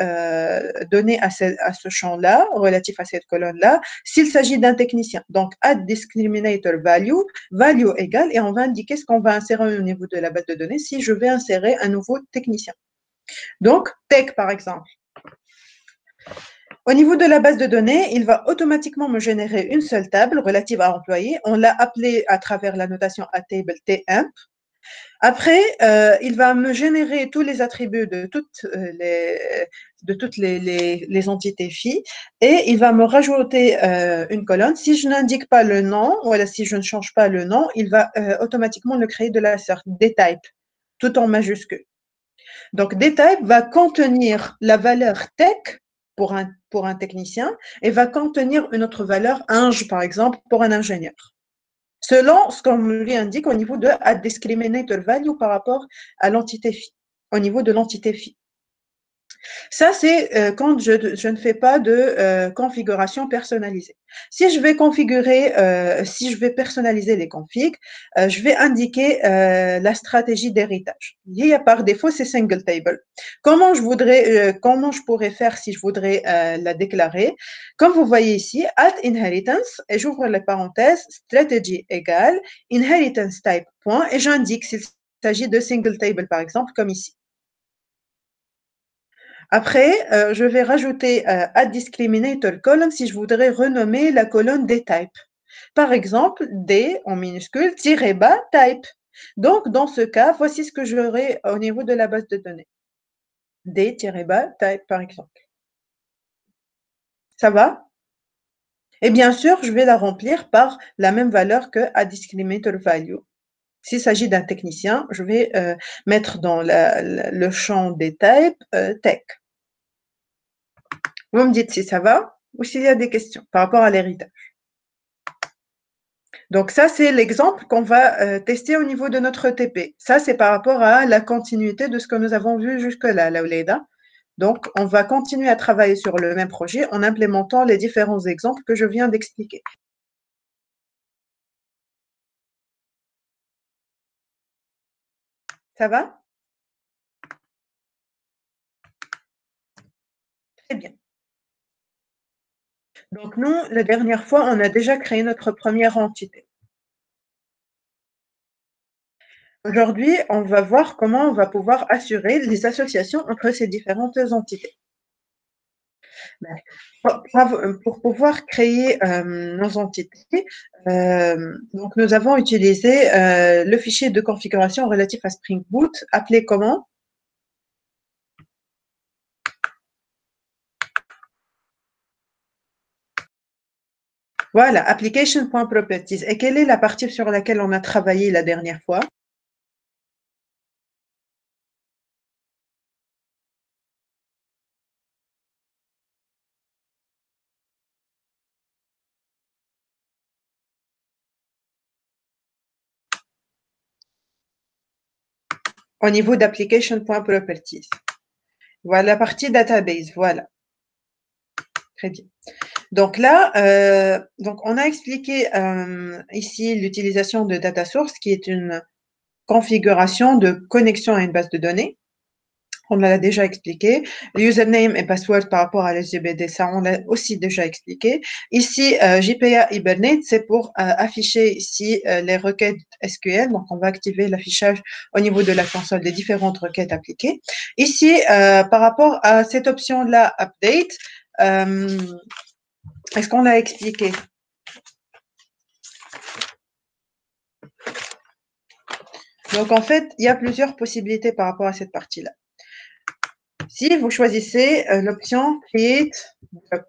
donner à ce champ-là, relatif à cette colonne-là, s'il s'agit d'un technicien. Donc, add discriminator value, value égale, et on va indiquer ce qu'on va insérer au niveau de la base de données si je vais insérer un nouveau technicien. Donc, tech, par exemple. Au niveau de la base de données, il va automatiquement me générer une seule table relative à employé. On l'a appelée à travers la notation atable temp. Après, il va me générer tous les attributs de toutes les entités phi et il va me rajouter une colonne. Si je n'indique pas le nom, voilà, si je ne change pas le nom, il va automatiquement le créer de la sorte dtype, tout en majuscule. Donc, dtype va contenir la valeur tech pour un technicien et va contenir une autre valeur ing, par exemple, pour un ingénieur. Selon ce qu'on lui indique au niveau de add discriminator value par rapport à l'entité phi, au niveau de l'entité phi. Ça, c'est quand je ne fais pas de configuration personnalisée. Si je vais si je vais personnaliser les configs, je vais indiquer la stratégie d'héritage. Par défaut, c'est single table. Comment je pourrais faire si je voudrais la déclarer? Comme vous voyez ici, at inheritance, et j'ouvre les parenthèses, strategy égale inheritance type point, et j'indique s'il s'agit de single table, par exemple, comme ici. Après, je vais rajouter add discriminator column si je voudrais renommer la colonne dtype. Par exemple, D en minuscule, tiré bas, type. Donc, dans ce cas, voici ce que j'aurai au niveau de la base de données. D-bas, type, par exemple. Ça va? Et bien sûr, je vais la remplir par la même valeur que add discriminator value. S'il s'agit d'un technicien, je vais mettre dans le champ des types tech. Vous me dites si ça va ou s'il y a des questions par rapport à l'héritage. Donc ça, c'est l'exemple qu'on va tester au niveau de notre TP. Ça, c'est par rapport à la continuité de ce que nous avons vu jusque-là, Laouleda. Donc, on va continuer à travailler sur le même projet en implémentant les différents exemples que je viens d'expliquer. Ça va? Très bien. Donc, nous, la dernière fois, on a déjà créé notre première entité. Aujourd'hui, on va voir comment on va pouvoir assurer les associations entre ces différentes entités. Pour pouvoir créer nos entités, donc nous avons utilisé le fichier de configuration relatif à Spring Boot, appelé comment? Voilà, application.properties. Et quelle est la partie sur laquelle on a travaillé la dernière fois? Au niveau d'application.properties. Voilà la partie database, voilà. Très bien. Donc là, donc on a expliqué ici l'utilisation de data source qui est une configuration de connexion à une base de données. On l'a déjà expliqué. Le username et password par rapport à l'SGBD, ça, on l'a aussi déjà expliqué. Ici, JPA Hibernate, c'est pour afficher ici les requêtes SQL. Donc, on va activer l'affichage au niveau de la console des différentes requêtes appliquées. Ici, par rapport à cette option-là, Update, est-ce qu'on l'a expliqué? Donc, en fait, il y a plusieurs possibilités par rapport à cette partie-là. Si vous choisissez l'option Create Drop.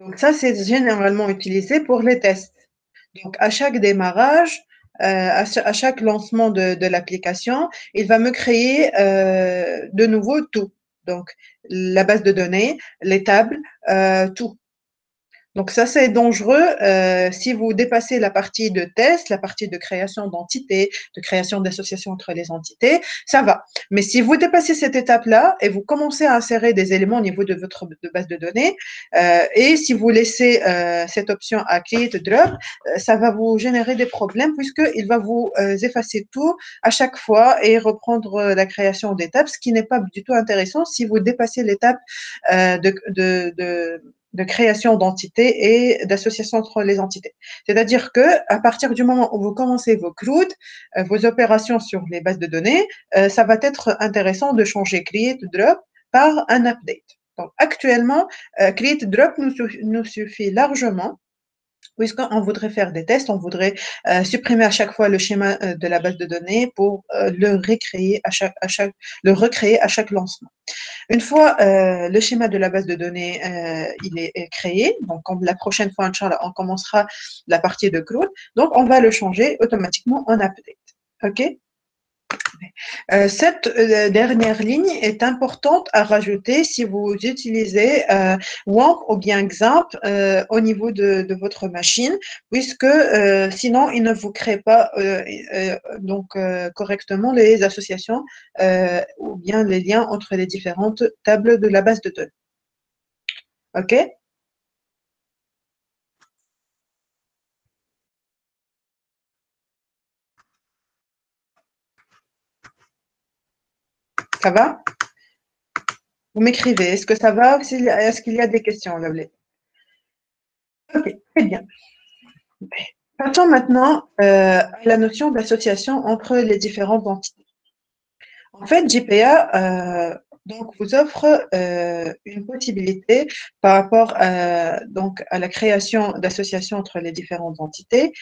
Donc, ça, c'est généralement utilisé pour les tests. Donc, à chaque démarrage, à chaque lancement de l'application, il va me créer de nouveau tout. Donc, la base de données, les tables, tout. Donc ça, c'est dangereux si vous dépassez la partie de test, la partie de création d'entités, de création d'associations entre les entités, ça va. Mais si vous dépassez cette étape-là et vous commencez à insérer des éléments au niveau de votre base de données, et si vous laissez cette option à create drop, ça va vous générer des problèmes puisqu'il va vous effacer tout à chaque fois et reprendre la création d'étapes, ce qui n'est pas du tout intéressant si vous dépassez l'étape de création d'entités et d'association entre les entités. C'est-à-dire que à partir du moment où vous commencez vos CRUD, vos opérations sur les bases de données, ça va être intéressant de changer create drop par un update. Donc actuellement, create drop nous suffit largement puisqu'on voudrait faire des tests, on voudrait supprimer à chaque fois le schéma de la base de données pour le recréer à chaque lancement. Une fois le schéma de la base de données il est créé, donc la prochaine fois, Inch'Allah, on commencera la partie de CRUD, donc on va le changer automatiquement en update. OK? Cette dernière ligne est importante à rajouter si vous utilisez WAMP ou bien XAMPP au niveau de votre machine, puisque sinon, il ne vous crée pas correctement les associations ou bien les liens entre les différentes tables de la base de données. OK? Ça va? Vous m'écrivez. Est-ce que ça va? Est-ce qu'il y a des questions, Lovely? OK, très bien. Passons maintenant à la notion d'association entre les différentes entités. En fait, JPA donc, vous offre une possibilité par rapport donc, à la création d'associations entre les différentes entités.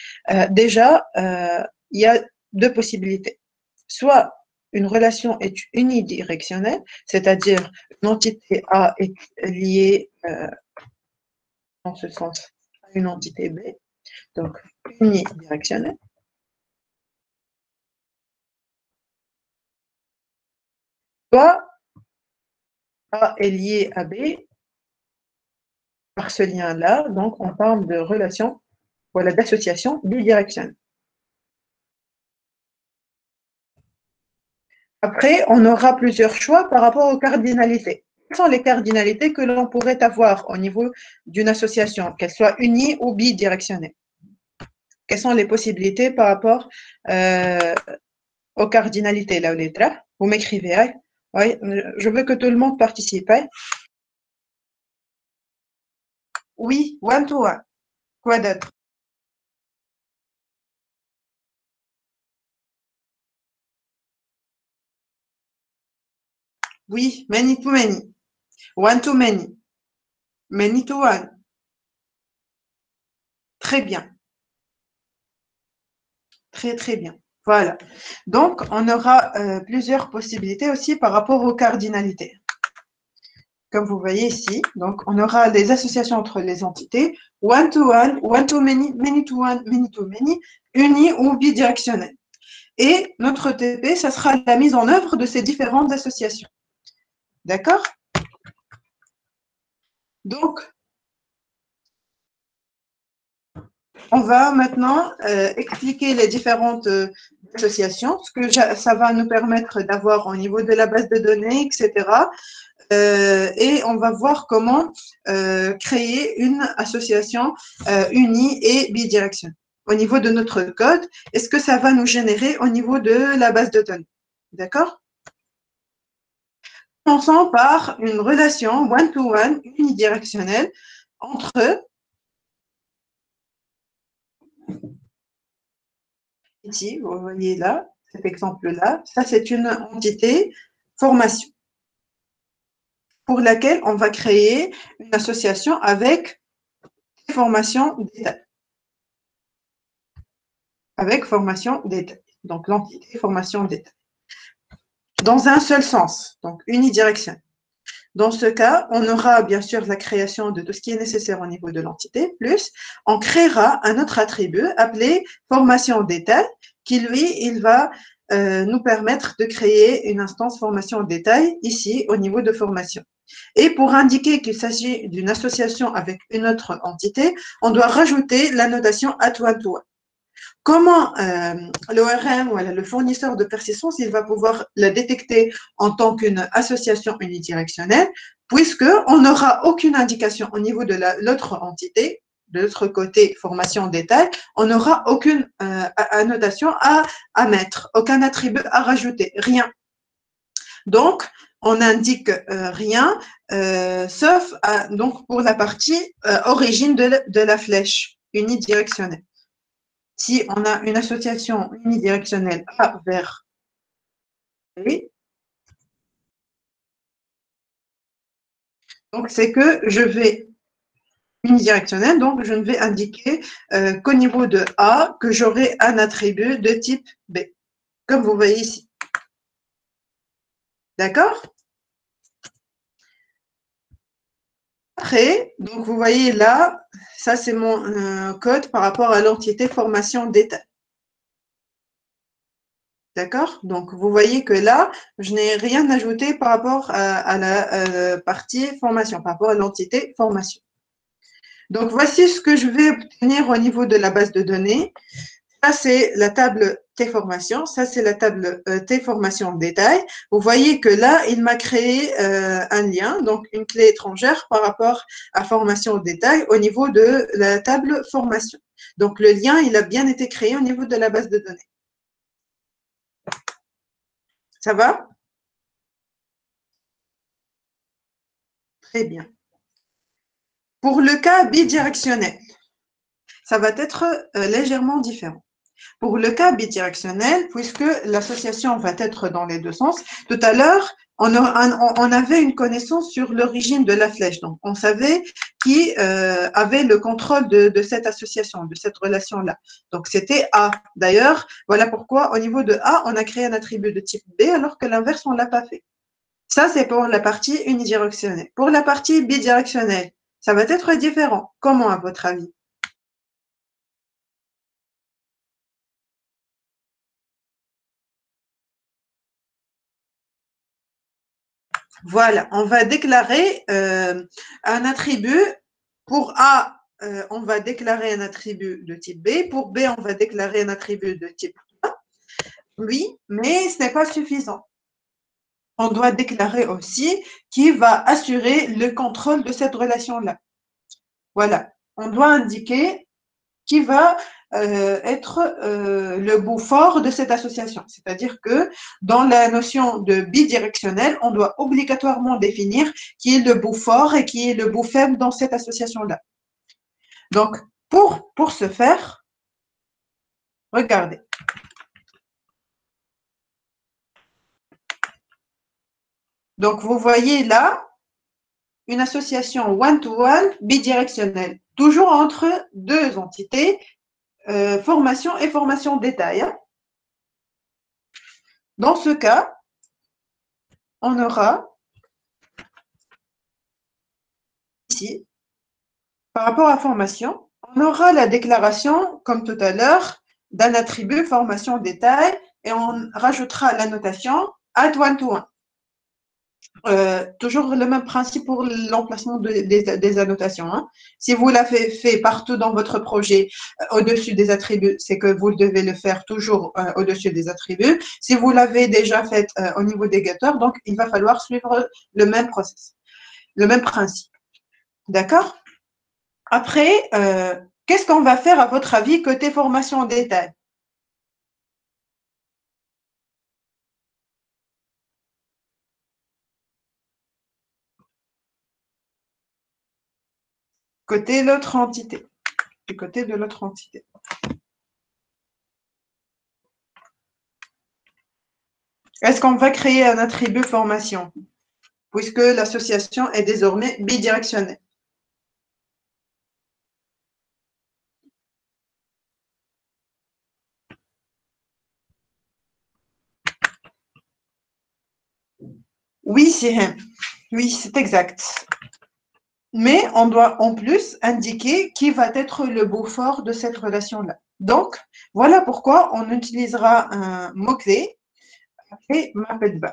Déjà, il y a deux possibilités. Soit une relation est unidirectionnelle, c'est-à-dire une entité A est liée en ce sens à une entité B, donc unidirectionnelle. Soit A est lié à B par ce lien-là, donc on parle de relation, voilà, d'association bidirectionnelle. Après, on aura plusieurs choix par rapport aux cardinalités. Quelles sont les cardinalités que l'on pourrait avoir au niveau d'une association, qu'elle soit unie ou bidirectionnelle? Quelles sont les possibilités par rapport euh, aux cardinalités, là, vous m'écrivez, hein? Oui, je veux que tout le monde participe. Hein? Oui, one to one. Quoi d'autre? Oui, many to many. One to many. Many to one. Très bien. Très, très bien. Voilà. Donc, on aura plusieurs possibilités aussi par rapport aux cardinalités. Comme vous voyez ici, donc on aura des associations entre les entités, one to many, many to one, many to many, uni ou bidirectionnel. Et notre TP, ça sera la mise en œuvre de ces différentes associations. D'accord? Donc, on va maintenant expliquer les différentes associations, ce que ça va nous permettre d'avoir au niveau de la base de données, etc. Et on va voir comment créer une association unie et bidirectionnelle. Au niveau de notre code, est-ce que ça va nous générer au niveau de la base de données? D'accord? Commençons par une relation one-to-one unidirectionnelle entre, ici, vous voyez là, cet exemple-là, ça c'est une entité formation pour laquelle on va créer une association avec formation détail. Avec formation détail. Donc l'entité formation détail. Dans un seul sens, donc unidirectionnel. Dans ce cas, on aura bien sûr la création de tout ce qui est nécessaire au niveau de l'entité, plus on créera un autre attribut appelé formation détail, qui lui, il va nous permettre de créer une instance formation détail ici au niveau de formation. Et pour indiquer qu'il s'agit d'une association avec une autre entité, on doit rajouter la notation at one to one. Comment l'ORM, voilà, le fournisseur de persistance, il va pouvoir la détecter en tant qu'une association unidirectionnelle, puisqu'on n'aura aucune indication au niveau de l'autre entité, de l'autre côté formation détail, on n'aura aucune annotation à mettre, aucun attribut à rajouter, rien. Donc, on n'indique rien, sauf donc pour la partie origine de la flèche unidirectionnelle. Si on a une association unidirectionnelle A vers B, donc c'est que je vais unidirectionnelle, donc je ne vais indiquer qu'au niveau de A que j'aurai un attribut de type B, comme vous voyez ici. D'accord? Après, donc vous voyez là, ça c'est mon code par rapport à l'entité formation détail. D'accord? Donc, vous voyez que là, je n'ai rien ajouté par rapport à la partie formation, par rapport à l'entité formation. Donc, voici ce que je vais obtenir au niveau de la base de données. Ça, c'est la table T-formation. Ça, c'est la table T-formation détail. Vous voyez que là, il m'a créé un lien, donc une clé étrangère par rapport à formation détail au niveau de la table formation. Donc, le lien, il a bien été créé au niveau de la base de données. Ça va? Très bien. Pour le cas bidirectionnel, ça va être légèrement différent. Pour le cas bidirectionnel, puisque l'association va être dans les deux sens, tout à l'heure, on avait une connaissance sur l'origine de la flèche. Donc, on savait qui avait le contrôle de cette association, de cette relation-là. Donc, c'était A. D'ailleurs, voilà pourquoi au niveau de A, on a créé un attribut de type B, alors que l'inverse, on ne l'a pas fait. Ça, c'est pour la partie unidirectionnelle. Pour la partie bidirectionnelle, ça va être différent. Comment, à votre avis? Voilà, on va déclarer un attribut. Pour A, on va déclarer un attribut de type B. Pour B, on va déclarer un attribut de type A. Oui, mais ce n'est pas suffisant. On doit déclarer aussi qui va assurer le contrôle de cette relation-là. Voilà, on doit indiquer qui va être le bout fort de cette association. C'est-à-dire que dans la notion de bidirectionnel, on doit obligatoirement définir qui est le bout fort et qui est le bout faible dans cette association-là. Donc, pour ce faire, regardez. Donc, vous voyez là une association one-to-one bidirectionnelle, toujours entre deux entités, formation et formation détail. Dans ce cas, on aura ici, par rapport à formation, on aura la déclaration, comme tout à l'heure, d'un attribut formation détail et on rajoutera la notation add one-to-one. Toujours le même principe pour l'emplacement des annotations. Hein. Si vous l'avez fait partout dans votre projet au-dessus des attributs, c'est que vous devez le faire toujours au-dessus des attributs. Si vous l'avez déjà fait au niveau des getters, donc il va falloir suivre le même process, le même principe. D'accord? Après, qu'est-ce qu'on va faire à votre avis côté formation en détail? Côté l'autre entité. Du côté de l'autre entité. Est-ce qu'on va créer un attribut formation puisque l'association est désormais bidirectionnelle? Oui, Sihem. Oui, c'est exact. Mais on doit en plus indiquer qui va être le beau-fort de cette relation-là. Donc, voilà pourquoi on utilisera un mot-clé appelé MappedBy.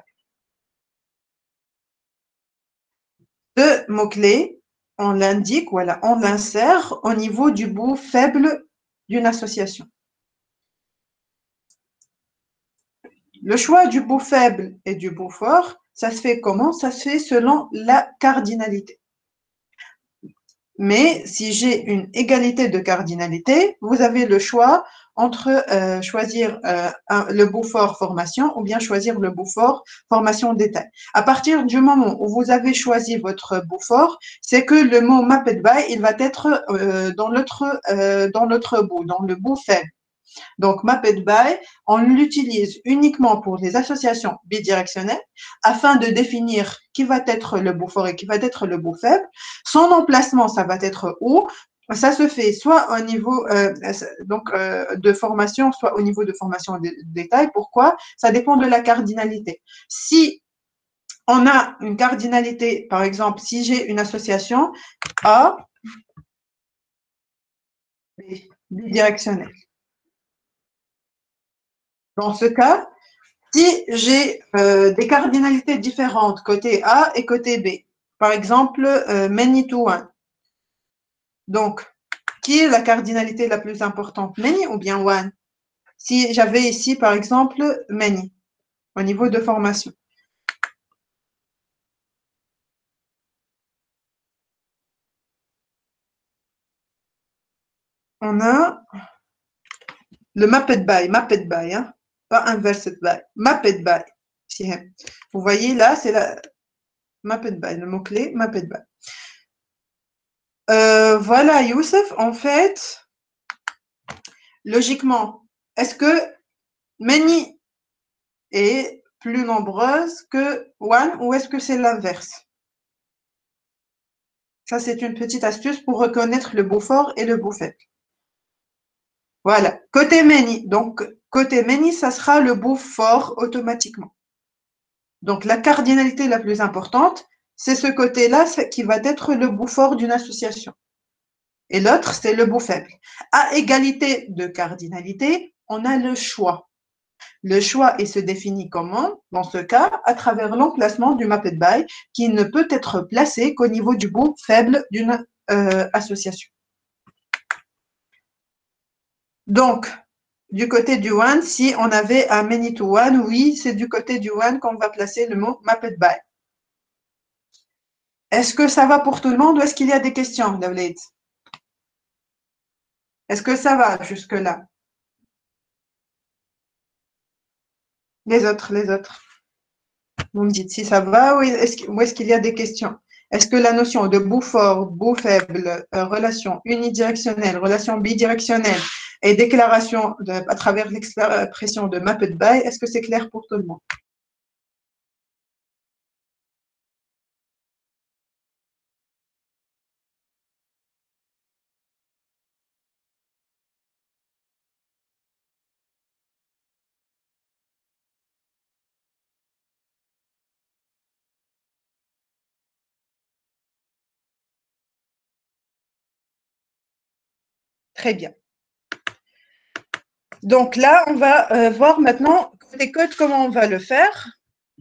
Ce mot-clé, on l'indique, voilà, on l'insère au niveau du bout faible d'une association. Le choix du bout faible et du bout fort, ça se fait comment? Ça se fait selon la cardinalité. Mais si j'ai une égalité de cardinalité, vous avez le choix entre choisir le bout fort formation ou bien choisir le bout fort formation détail. À partir du moment où vous avez choisi votre bout fort, c'est que le mot mapped by, il va être dans l'autre bout, dans le bout faible. Donc, Mapped by, on l'utilise uniquement pour les associations bidirectionnelles afin de définir qui va être le bout fort et qui va être le bout faible. Son emplacement, ça va être où? Ça se fait soit au niveau de formation, soit au niveau de formation de détail. Pourquoi? Ça dépend de la cardinalité. Si on a une cardinalité, par exemple, si j'ai une association A bidirectionnelle. Dans ce cas, si j'ai des cardinalités différentes côté A et côté B, par exemple, many to one. Donc, qui est la cardinalité la plus importante, many ou bien one? Si j'avais ici, par exemple, many, au niveau de formation. On a le mapped by, hein, pas inversed by, mapped by. Vous voyez là, c'est la mapped by, le mot-clé mapped by. Voilà, Youssef, en fait, logiquement, est-ce que many est plus nombreuse que one ou est-ce que c'est l'inverse? Ça, c'est une petite astuce pour reconnaître le bout fort et le bout faible. Voilà. Côté many, donc côté many, ça sera le bout fort automatiquement. Donc la cardinalité la plus importante, c'est ce côté-là qui va être le bout fort d'une association. Et l'autre, c'est le bout faible. À égalité de cardinalité, on a le choix. Le choix il se définit comment? Dans ce cas, à travers l'emplacement du mapped by qui ne peut être placé qu'au niveau du bout faible d'une association. Donc, du côté du one, si on avait un many to one, oui, c'est du côté du one qu'on va placer le mot mapped by. Est-ce que ça va pour tout le monde ou est-ce qu'il y a des questions, David? Est-ce que ça va jusque-là? Les autres. Vous me dites si ça va ou est-ce qu'il y a des questions? Est-ce que la notion de bout fort, bout faible, relation unidirectionnelle, relation bidirectionnelle et déclaration à travers l'expression de mapped by, est-ce que c'est clair pour tout le monde? Très bien. Donc là, on va voir maintenant côté code comment on va le faire.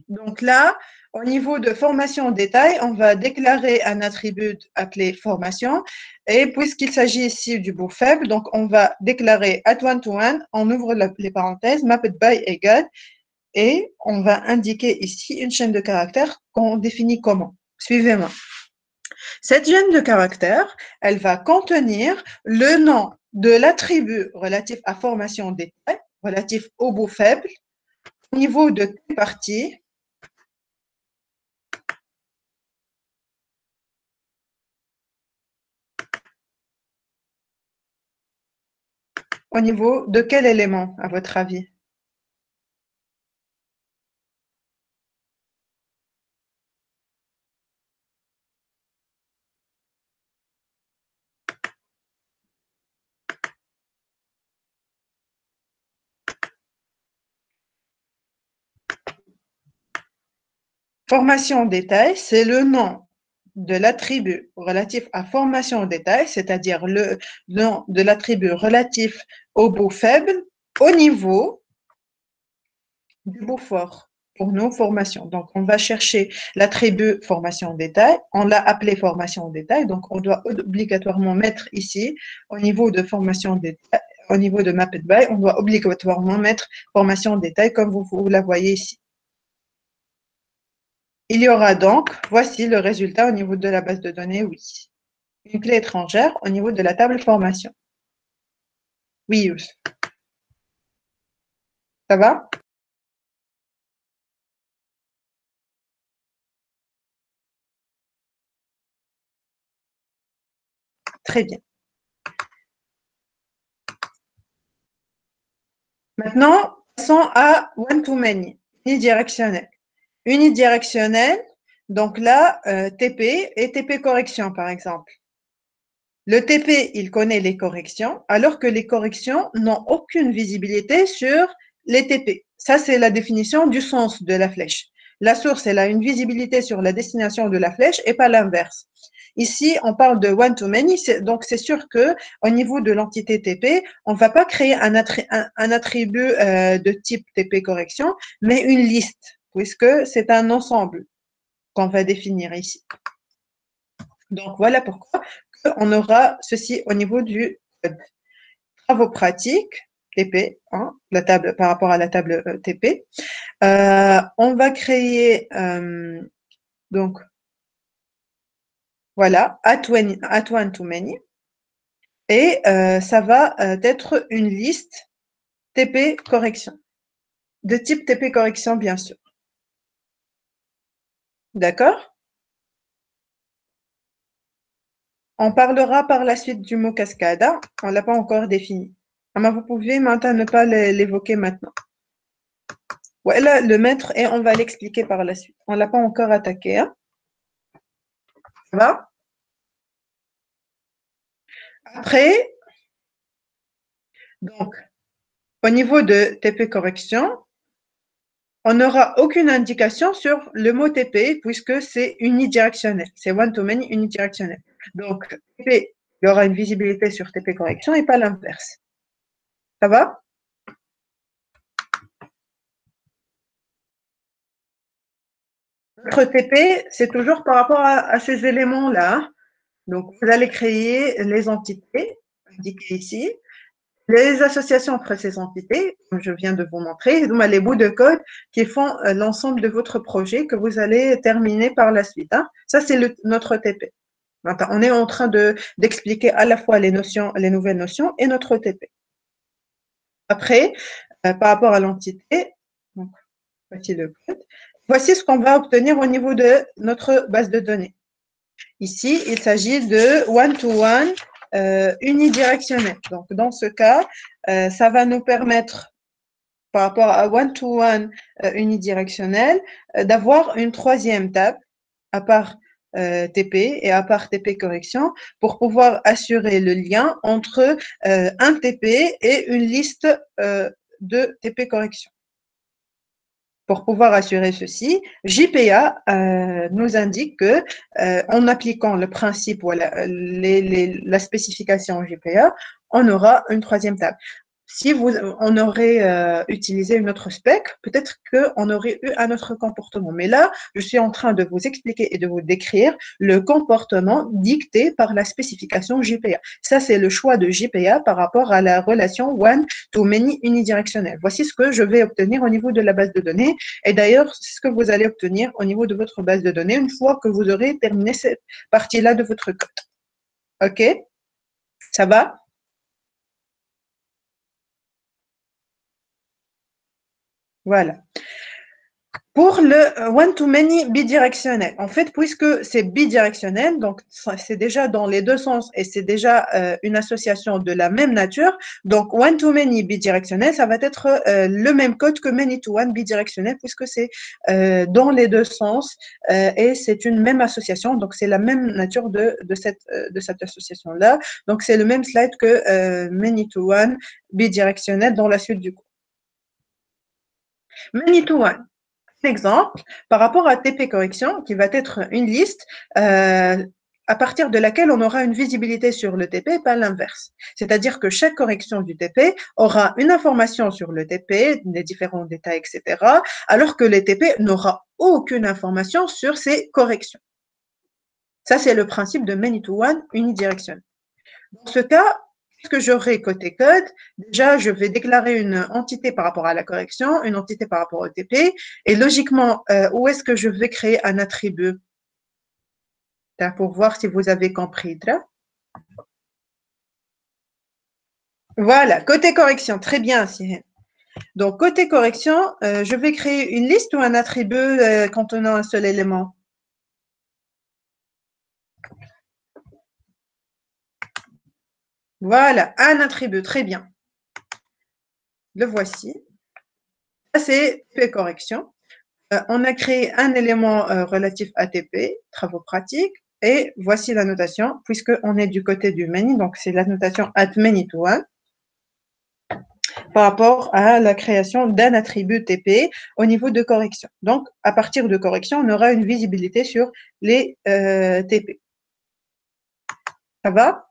Donc là, au niveau de formation détail, on va déclarer un attribut appelé formation. Et puisqu'il s'agit ici du bout faible, donc on va déclarer at one to one, on ouvre les parenthèses, mapped by égal, et on va indiquer ici une chaîne de caractères qu'on définit comment. Suivez-moi. Cette chaîne de caractères, elle va contenir le nom de l'attribut relatif à formation détail, relatif au bout faible, au niveau de quelle partie, au niveau de quel élément, à votre avis? Formation détail, c'est le nom de l'attribut relatif à formation détail, c'est-à-dire le nom de l'attribut relatif au bout faible au niveau du bout fort pour nos formations. Donc, on va chercher l'attribut formation détail. On l'a appelé formation détail. Donc, on doit obligatoirement mettre ici, au niveau de formation détail, au niveau de mapped by, on doit obligatoirement mettre formation détail comme vous la voyez ici. Il y aura donc, voici le résultat au niveau de la base de données, oui. Une clé étrangère au niveau de la table formation. Oui, Youssef. Ça va? Très bien. Maintenant, passons à one-to-many, unidirectionnel. Unidirectionnel, donc là, TP et TP correction, par exemple. Le TP, il connaît les corrections, alors que les corrections n'ont aucune visibilité sur les TP. Ça, c'est la définition du sens de la flèche. La source, elle a une visibilité sur la destination de la flèche et pas l'inverse. Ici, on parle de one-to-many, donc c'est sûr que au niveau de l'entité TP, on ne va pas créer un attribut de type TP correction, mais une liste, puisque c'est un ensemble qu'on va définir ici. Donc, voilà pourquoi on aura ceci au niveau du code. Travaux pratiques, TP, hein, la table, par rapport à la table TP. On va créer, donc, voilà, at one to many. Et ça va être une liste TP correction, de type TP correction, bien sûr. D'accord? On parlera par la suite du mot cascade. Hein. On ne l'a pas encore défini. Mais vous pouvez maintenant ne pas l'évoquer maintenant. Voilà le maître et on va l'expliquer par la suite. On ne l'a pas encore attaqué. Hein. Ça va? Après, donc, au niveau de TP correction, on n'aura aucune indication sur le mot TP puisque c'est unidirectionnel. C'est one-to-many unidirectionnel. Donc, TP, il y aura une visibilité sur TP correction et pas l'inverse. Ça va? Notre TP, c'est toujours par rapport à ces éléments-là. Donc, vous allez créer les entités indiquées ici, les associations entre ces entités, comme je viens de vous montrer, les bouts de code qui font l'ensemble de votre projet que vous allez terminer par la suite. Hein. Ça, c'est notre TP. On est en train d'expliquer à la fois les notions, les nouvelles notions et notre TP. Après, par rapport à l'entité, voici le code. Voici ce qu'on va obtenir au niveau de notre base de données. Ici, il s'agit de one-to-one unidirectionnel. Donc, dans ce cas, ça va nous permettre, par rapport à one-to-one unidirectionnel, d'avoir une troisième table, à part TP et à part TP correction, pour pouvoir assurer le lien entre un TP et une liste de TP correction. Pour pouvoir assurer ceci, JPA nous indique que, en appliquant le principe ou la spécification JPA, on aura une troisième table. Si on aurait utilisé une autre spec, peut-être qu'on aurait eu un autre comportement. Mais là, je suis en train de vous expliquer et de vous décrire le comportement dicté par la spécification JPA. Ça, c'est le choix de JPA par rapport à la relation one-to-many unidirectionnelle. Voici ce que je vais obtenir au niveau de la base de données. Et d'ailleurs, c'est ce que vous allez obtenir au niveau de votre base de données une fois que vous aurez terminé cette partie-là de votre code. OK? Ça va? Voilà. Pour le one-to-many bidirectionnel, en fait, puisque c'est bidirectionnel, donc c'est déjà dans les deux sens et c'est déjà une association de la même nature, donc one-to-many bidirectionnel, ça va être le même code que many-to-one bidirectionnel, puisque c'est dans les deux sens et c'est une même association, donc c'est la même nature de cette association-là. Donc c'est le même slide que many-to-one bidirectionnel dans la suite du cours. Many-to-one. Exemple, par rapport à TP correction, qui va être une liste à partir de laquelle on aura une visibilité sur le TP et pas l'inverse. C'est-à-dire que chaque correction du TP aura une information sur le TP, les différents détails, etc., alors que le TP n'aura aucune information sur ces corrections. Ça, c'est le principe de many-to-one unidirectionnel. Dans ce cas, qu'est-ce que j'aurai côté code? Déjà, je vais déclarer une entité par rapport à la correction, une entité par rapport au TP, et logiquement, où est-ce que je vais créer un attribut? Pour voir si vous avez compris. Voilà, côté correction, très bien. Donc, côté correction, je vais créer une liste ou un attribut contenant un seul élément? Voilà, un attribut, très bien. Le voici. Ça, c'est TP correction. On a créé un élément relatif à TP, travaux pratiques, et voici la notation, puisqu'on est du côté du many, donc c'est la notation at many-to-one, par rapport à la création d'un attribut TP au niveau de correction. Donc, à partir de correction, on aura une visibilité sur les TP. Ça va?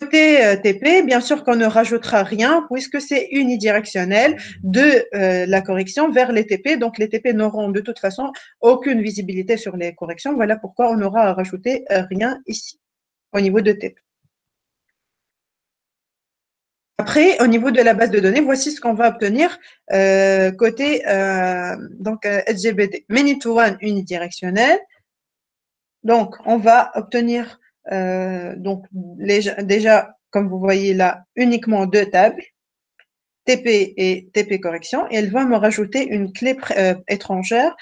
Côté TP, bien sûr qu'on ne rajoutera rien puisque c'est unidirectionnel de la correction vers les TP. Donc, les TP n'auront de toute façon aucune visibilité sur les corrections. Voilà pourquoi on n'aura à rajouter rien ici au niveau de TP. Après, au niveau de la base de données, voici ce qu'on va obtenir côté donc LGBT. Many-to-one unidirectionnel. Donc, on va obtenir donc déjà, comme vous voyez là, uniquement deux tables, TP et TP correction, et elle va me rajouter une clé étrangère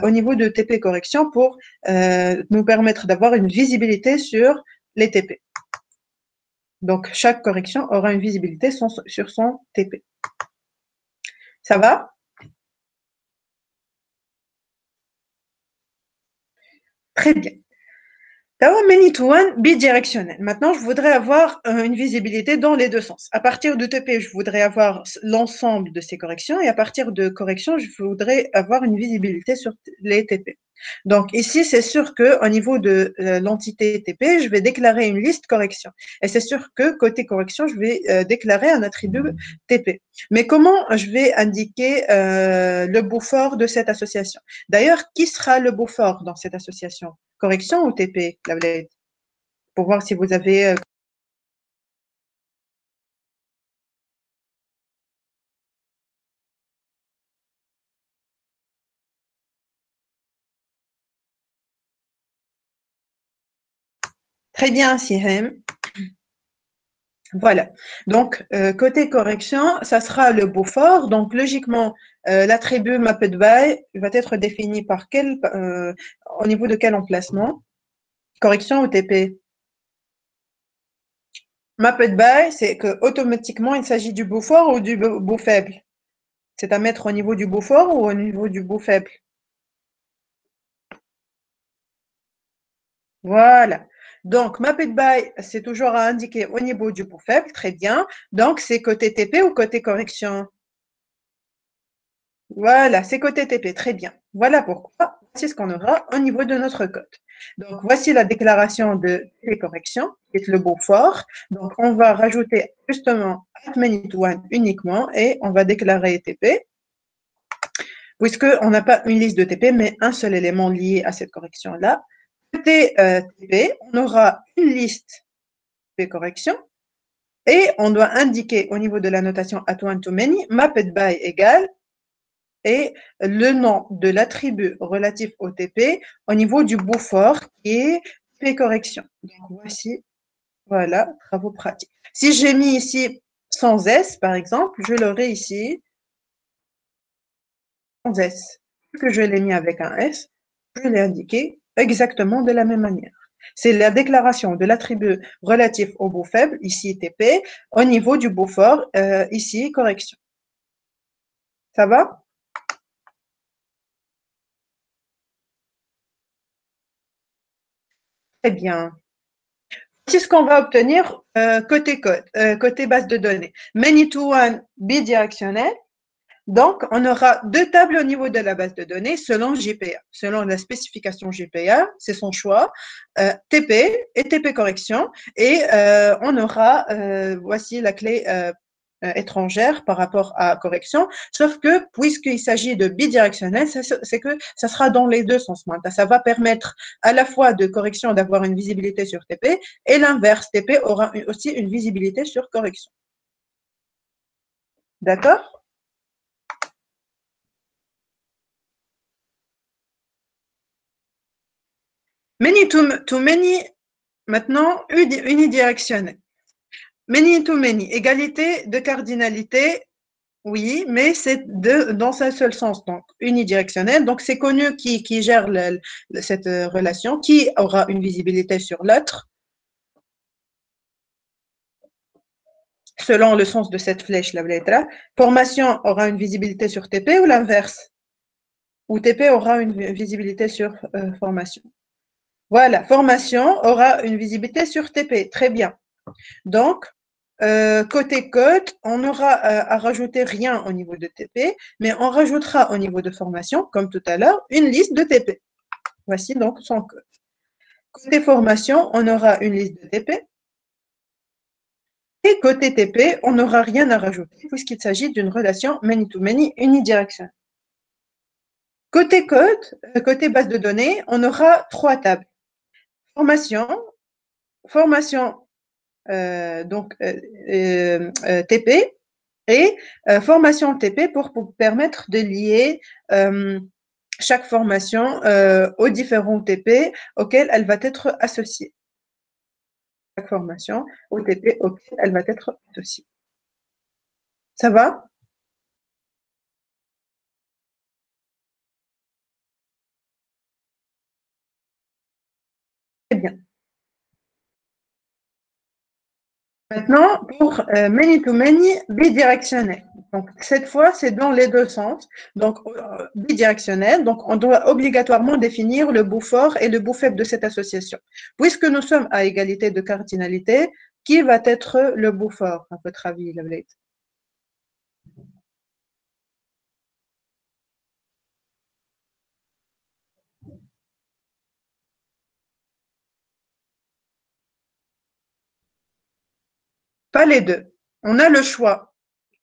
au niveau de TP correction pour nous permettre d'avoir une visibilité sur les TP. Donc, chaque correction aura une visibilité sur son TP. Ça va? Très bien. Many-to-one bidirectionnel. Maintenant, je voudrais avoir une visibilité dans les deux sens. À partir de TP, je voudrais avoir l'ensemble de ces corrections et à partir de corrections, je voudrais avoir une visibilité sur les TP. Donc ici, c'est sûr qu'au niveau de l'entité TP, je vais déclarer une liste correction. Et c'est sûr que côté correction, je vais déclarer un attribut TP. Mais comment je vais indiquer le buffer de cette association? D'ailleurs, qui sera le buffer dans cette association? Correction ou TP, Claudette? Pour voir si vous avez… Très bien, Sihem. Voilà. Donc, côté correction, ça sera le buffer. Donc, logiquement, l'attribut mappedBy va être défini par au niveau de quel emplacement? Correction ou TP? MappedBy, c'est que automatiquement, il s'agit du bout fort ou du bout faible. C'est à mettre au niveau du bout fort ou au niveau du bout faible? Voilà. Donc, mappedBy, c'est toujours à indiquer au niveau du bout faible. Très bien. Donc, c'est côté TP ou côté correction? Voilà, c'est côté TP, très bien. Voilà pourquoi, c'est ce qu'on aura au niveau de notre code. Donc, voici la déclaration de TP correction, qui est le beau fort. Donc, on va rajouter justement @many_to_one uniquement et on va déclarer TP, puisqu'on n'a pas une liste de TP, mais un seul élément lié à cette correction-là. Côté TP, on aura une liste TP correction et on doit indiquer au niveau de la notation @one_to_many, mapped_by égale et le nom de l'attribut relatif au TP au niveau du bout fort qui est TP correction. Donc, voici, voilà, travaux pratiques. Si j'ai mis ici sans S, par exemple, je l'aurai ici sans S. Que je l'ai mis avec un S, je l'ai indiqué exactement de la même manière. C'est la déclaration de l'attribut relatif au bout faible, ici TP, au niveau du bout fort, ici correction. Ça va? Très bien. C'est ce qu'on va obtenir côté code, côté base de données. Many-to-one bidirectionnel. Donc, on aura deux tables au niveau de la base de données selon JPA. Selon la spécification JPA, c'est son choix, TP et TP correction. Et on aura, voici la clé étrangère par rapport à correction, sauf que puisqu'il s'agit de bidirectionnel, c'est que ça sera dans les deux sens. Ça va permettre à la fois de correction d'avoir une visibilité sur TP et l'inverse, TP aura aussi une visibilité sur correction. D'accord? Many-to-many, maintenant unidirectionnel. Many-to-many, égalité de cardinalité. Oui, mais c'est dans un seul sens, donc unidirectionnel. Donc, c'est connu qui gère cette relation, qui aura une visibilité sur l'autre, selon le sens de cette flèche, la lettre. Formation aura une visibilité sur TP ou l'inverse, ou TP aura une visibilité sur formation. Voilà, formation aura une visibilité sur TP. Très bien. Donc, côté code, on n'aura à rajouter rien au niveau de TP, mais on rajoutera au niveau de formation, comme tout à l'heure, une liste de TP. Voici donc son code. Côté formation, on aura une liste de TP. Et côté TP, on n'aura rien à rajouter puisqu'il s'agit d'une relation many-to-many unidirectionnelle. Côté code, côté base de données, on aura trois tables. Formation, formation TP et formation TP pour permettre de lier chaque formation aux différents TP auxquels elle va être associée. Chaque formation au TP auquel elle va être associée. Ça va? Très bien. Maintenant, pour many-to-many bidirectionnel. Donc, cette fois, c'est dans les deux sens. Donc, bidirectionnel. Donc, on doit obligatoirement définir le bout fort et le bout faible de cette association. Puisque nous sommes à égalité de cardinalité, qui va être le bout fort, à votre avis, Lavlette? Pas les deux. On a le choix.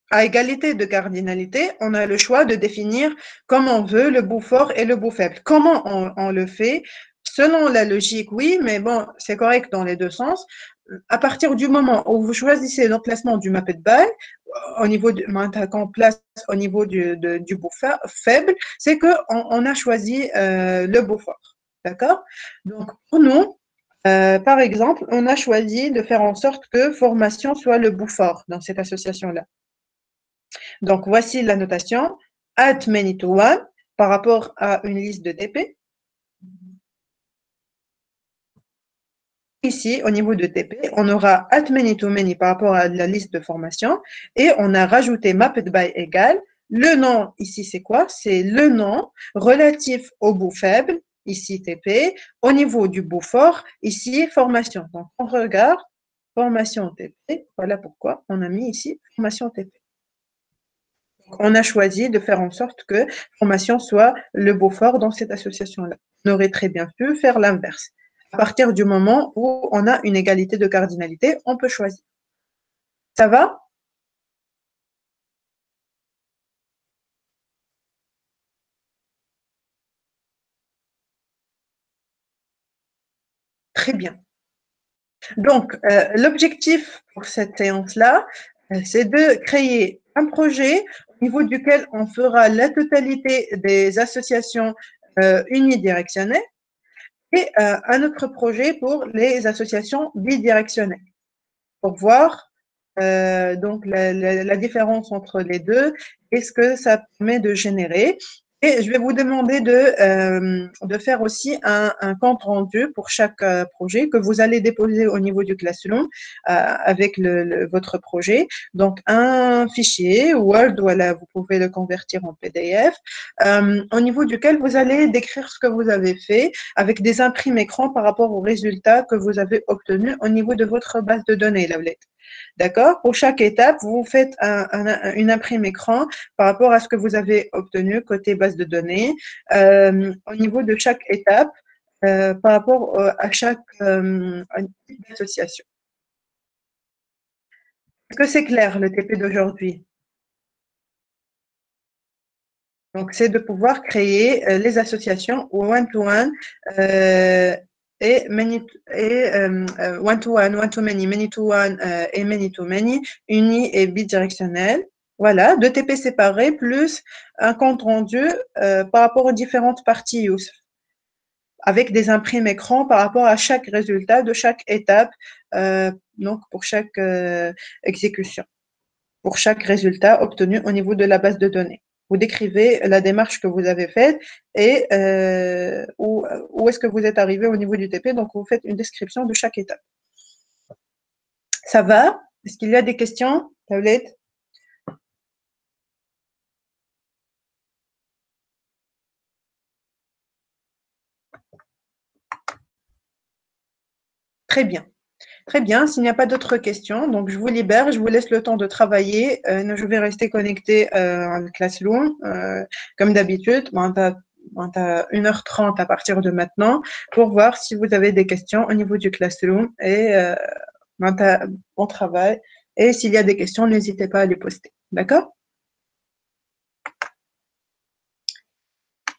À égalité de cardinalité, on a le choix de définir comme on veut le bout fort et le bout faible. Comment on le fait? Selon la logique, oui, mais bon, c'est correct dans les deux sens. À partir du moment où vous choisissez l'emplacement du mapped by, au niveau qu'on place au niveau du bout faible, c'est qu'on on a choisi le bout fort. D'accord? Donc, pour nous, par exemple, on a choisi de faire en sorte que formation soit le bout fort dans cette association-là. Donc, voici la notation add many to one par rapport à une liste de TP. Ici, au niveau de TP, on aura add many to many par rapport à la liste de formation et on a rajouté mapped by égal. Le nom, ici, c'est quoi? C'est le nom relatif au bout faible, ici TP, au niveau du bout fort, ici formation. Donc, on regarde formation TP. Voilà pourquoi on a mis ici formation TP. On a choisi de faire en sorte que formation soit le Beaufort dans cette association-là. On aurait très bien pu faire l'inverse. À partir du moment où on a une égalité de cardinalité, on peut choisir. Ça va? Très bien. Donc, l'objectif pour cette séance-là, c'est de créer un projet au niveau duquel on fera la totalité des associations unidirectionnelles et un autre projet pour les associations bidirectionnelles pour voir donc la différence entre les deux et ce que ça permet de générer. Et je vais vous demander de faire aussi un compte rendu pour chaque projet que vous allez déposer au niveau du Classroom avec votre projet. Donc, un fichier Word, voilà, vous pouvez le convertir en PDF, au niveau duquel vous allez décrire ce que vous avez fait avec des imprimes écran par rapport aux résultats que vous avez obtenus au niveau de votre base de données, Laoulet. D'accord? Pour chaque étape, vous faites une imprime écran par rapport à ce que vous avez obtenu côté base de données, au niveau de chaque étape, par rapport à chaque type d'association. Est-ce que c'est clair, le TP d'aujourd'hui? Donc, c'est de pouvoir créer les associations one-to-one et one-to-one, one-to-many, many-to-one et many-to-many, uni et bidirectionnel. Voilà, deux TP séparés plus un compte rendu par rapport aux différentes parties use, avec des imprimes écran par rapport à chaque résultat de chaque étape, donc pour chaque exécution, pour chaque résultat obtenu au niveau de la base de données. Vous décrivez la démarche que vous avez faite et où est-ce que vous êtes arrivé au niveau du TP. Donc, vous faites une description de chaque étape. Ça va? Est-ce qu'il y a des questions, Tablette? Très bien. Très bien, s'il n'y a pas d'autres questions, donc je vous libère, je vous laisse le temps de travailler. Je vais rester connectée à Classroom, comme d'habitude. Bon, t'as 1h30 à partir de maintenant pour voir si vous avez des questions au niveau du Classroom et bon travail. Et s'il y a des questions, n'hésitez pas à les poster. D'accord?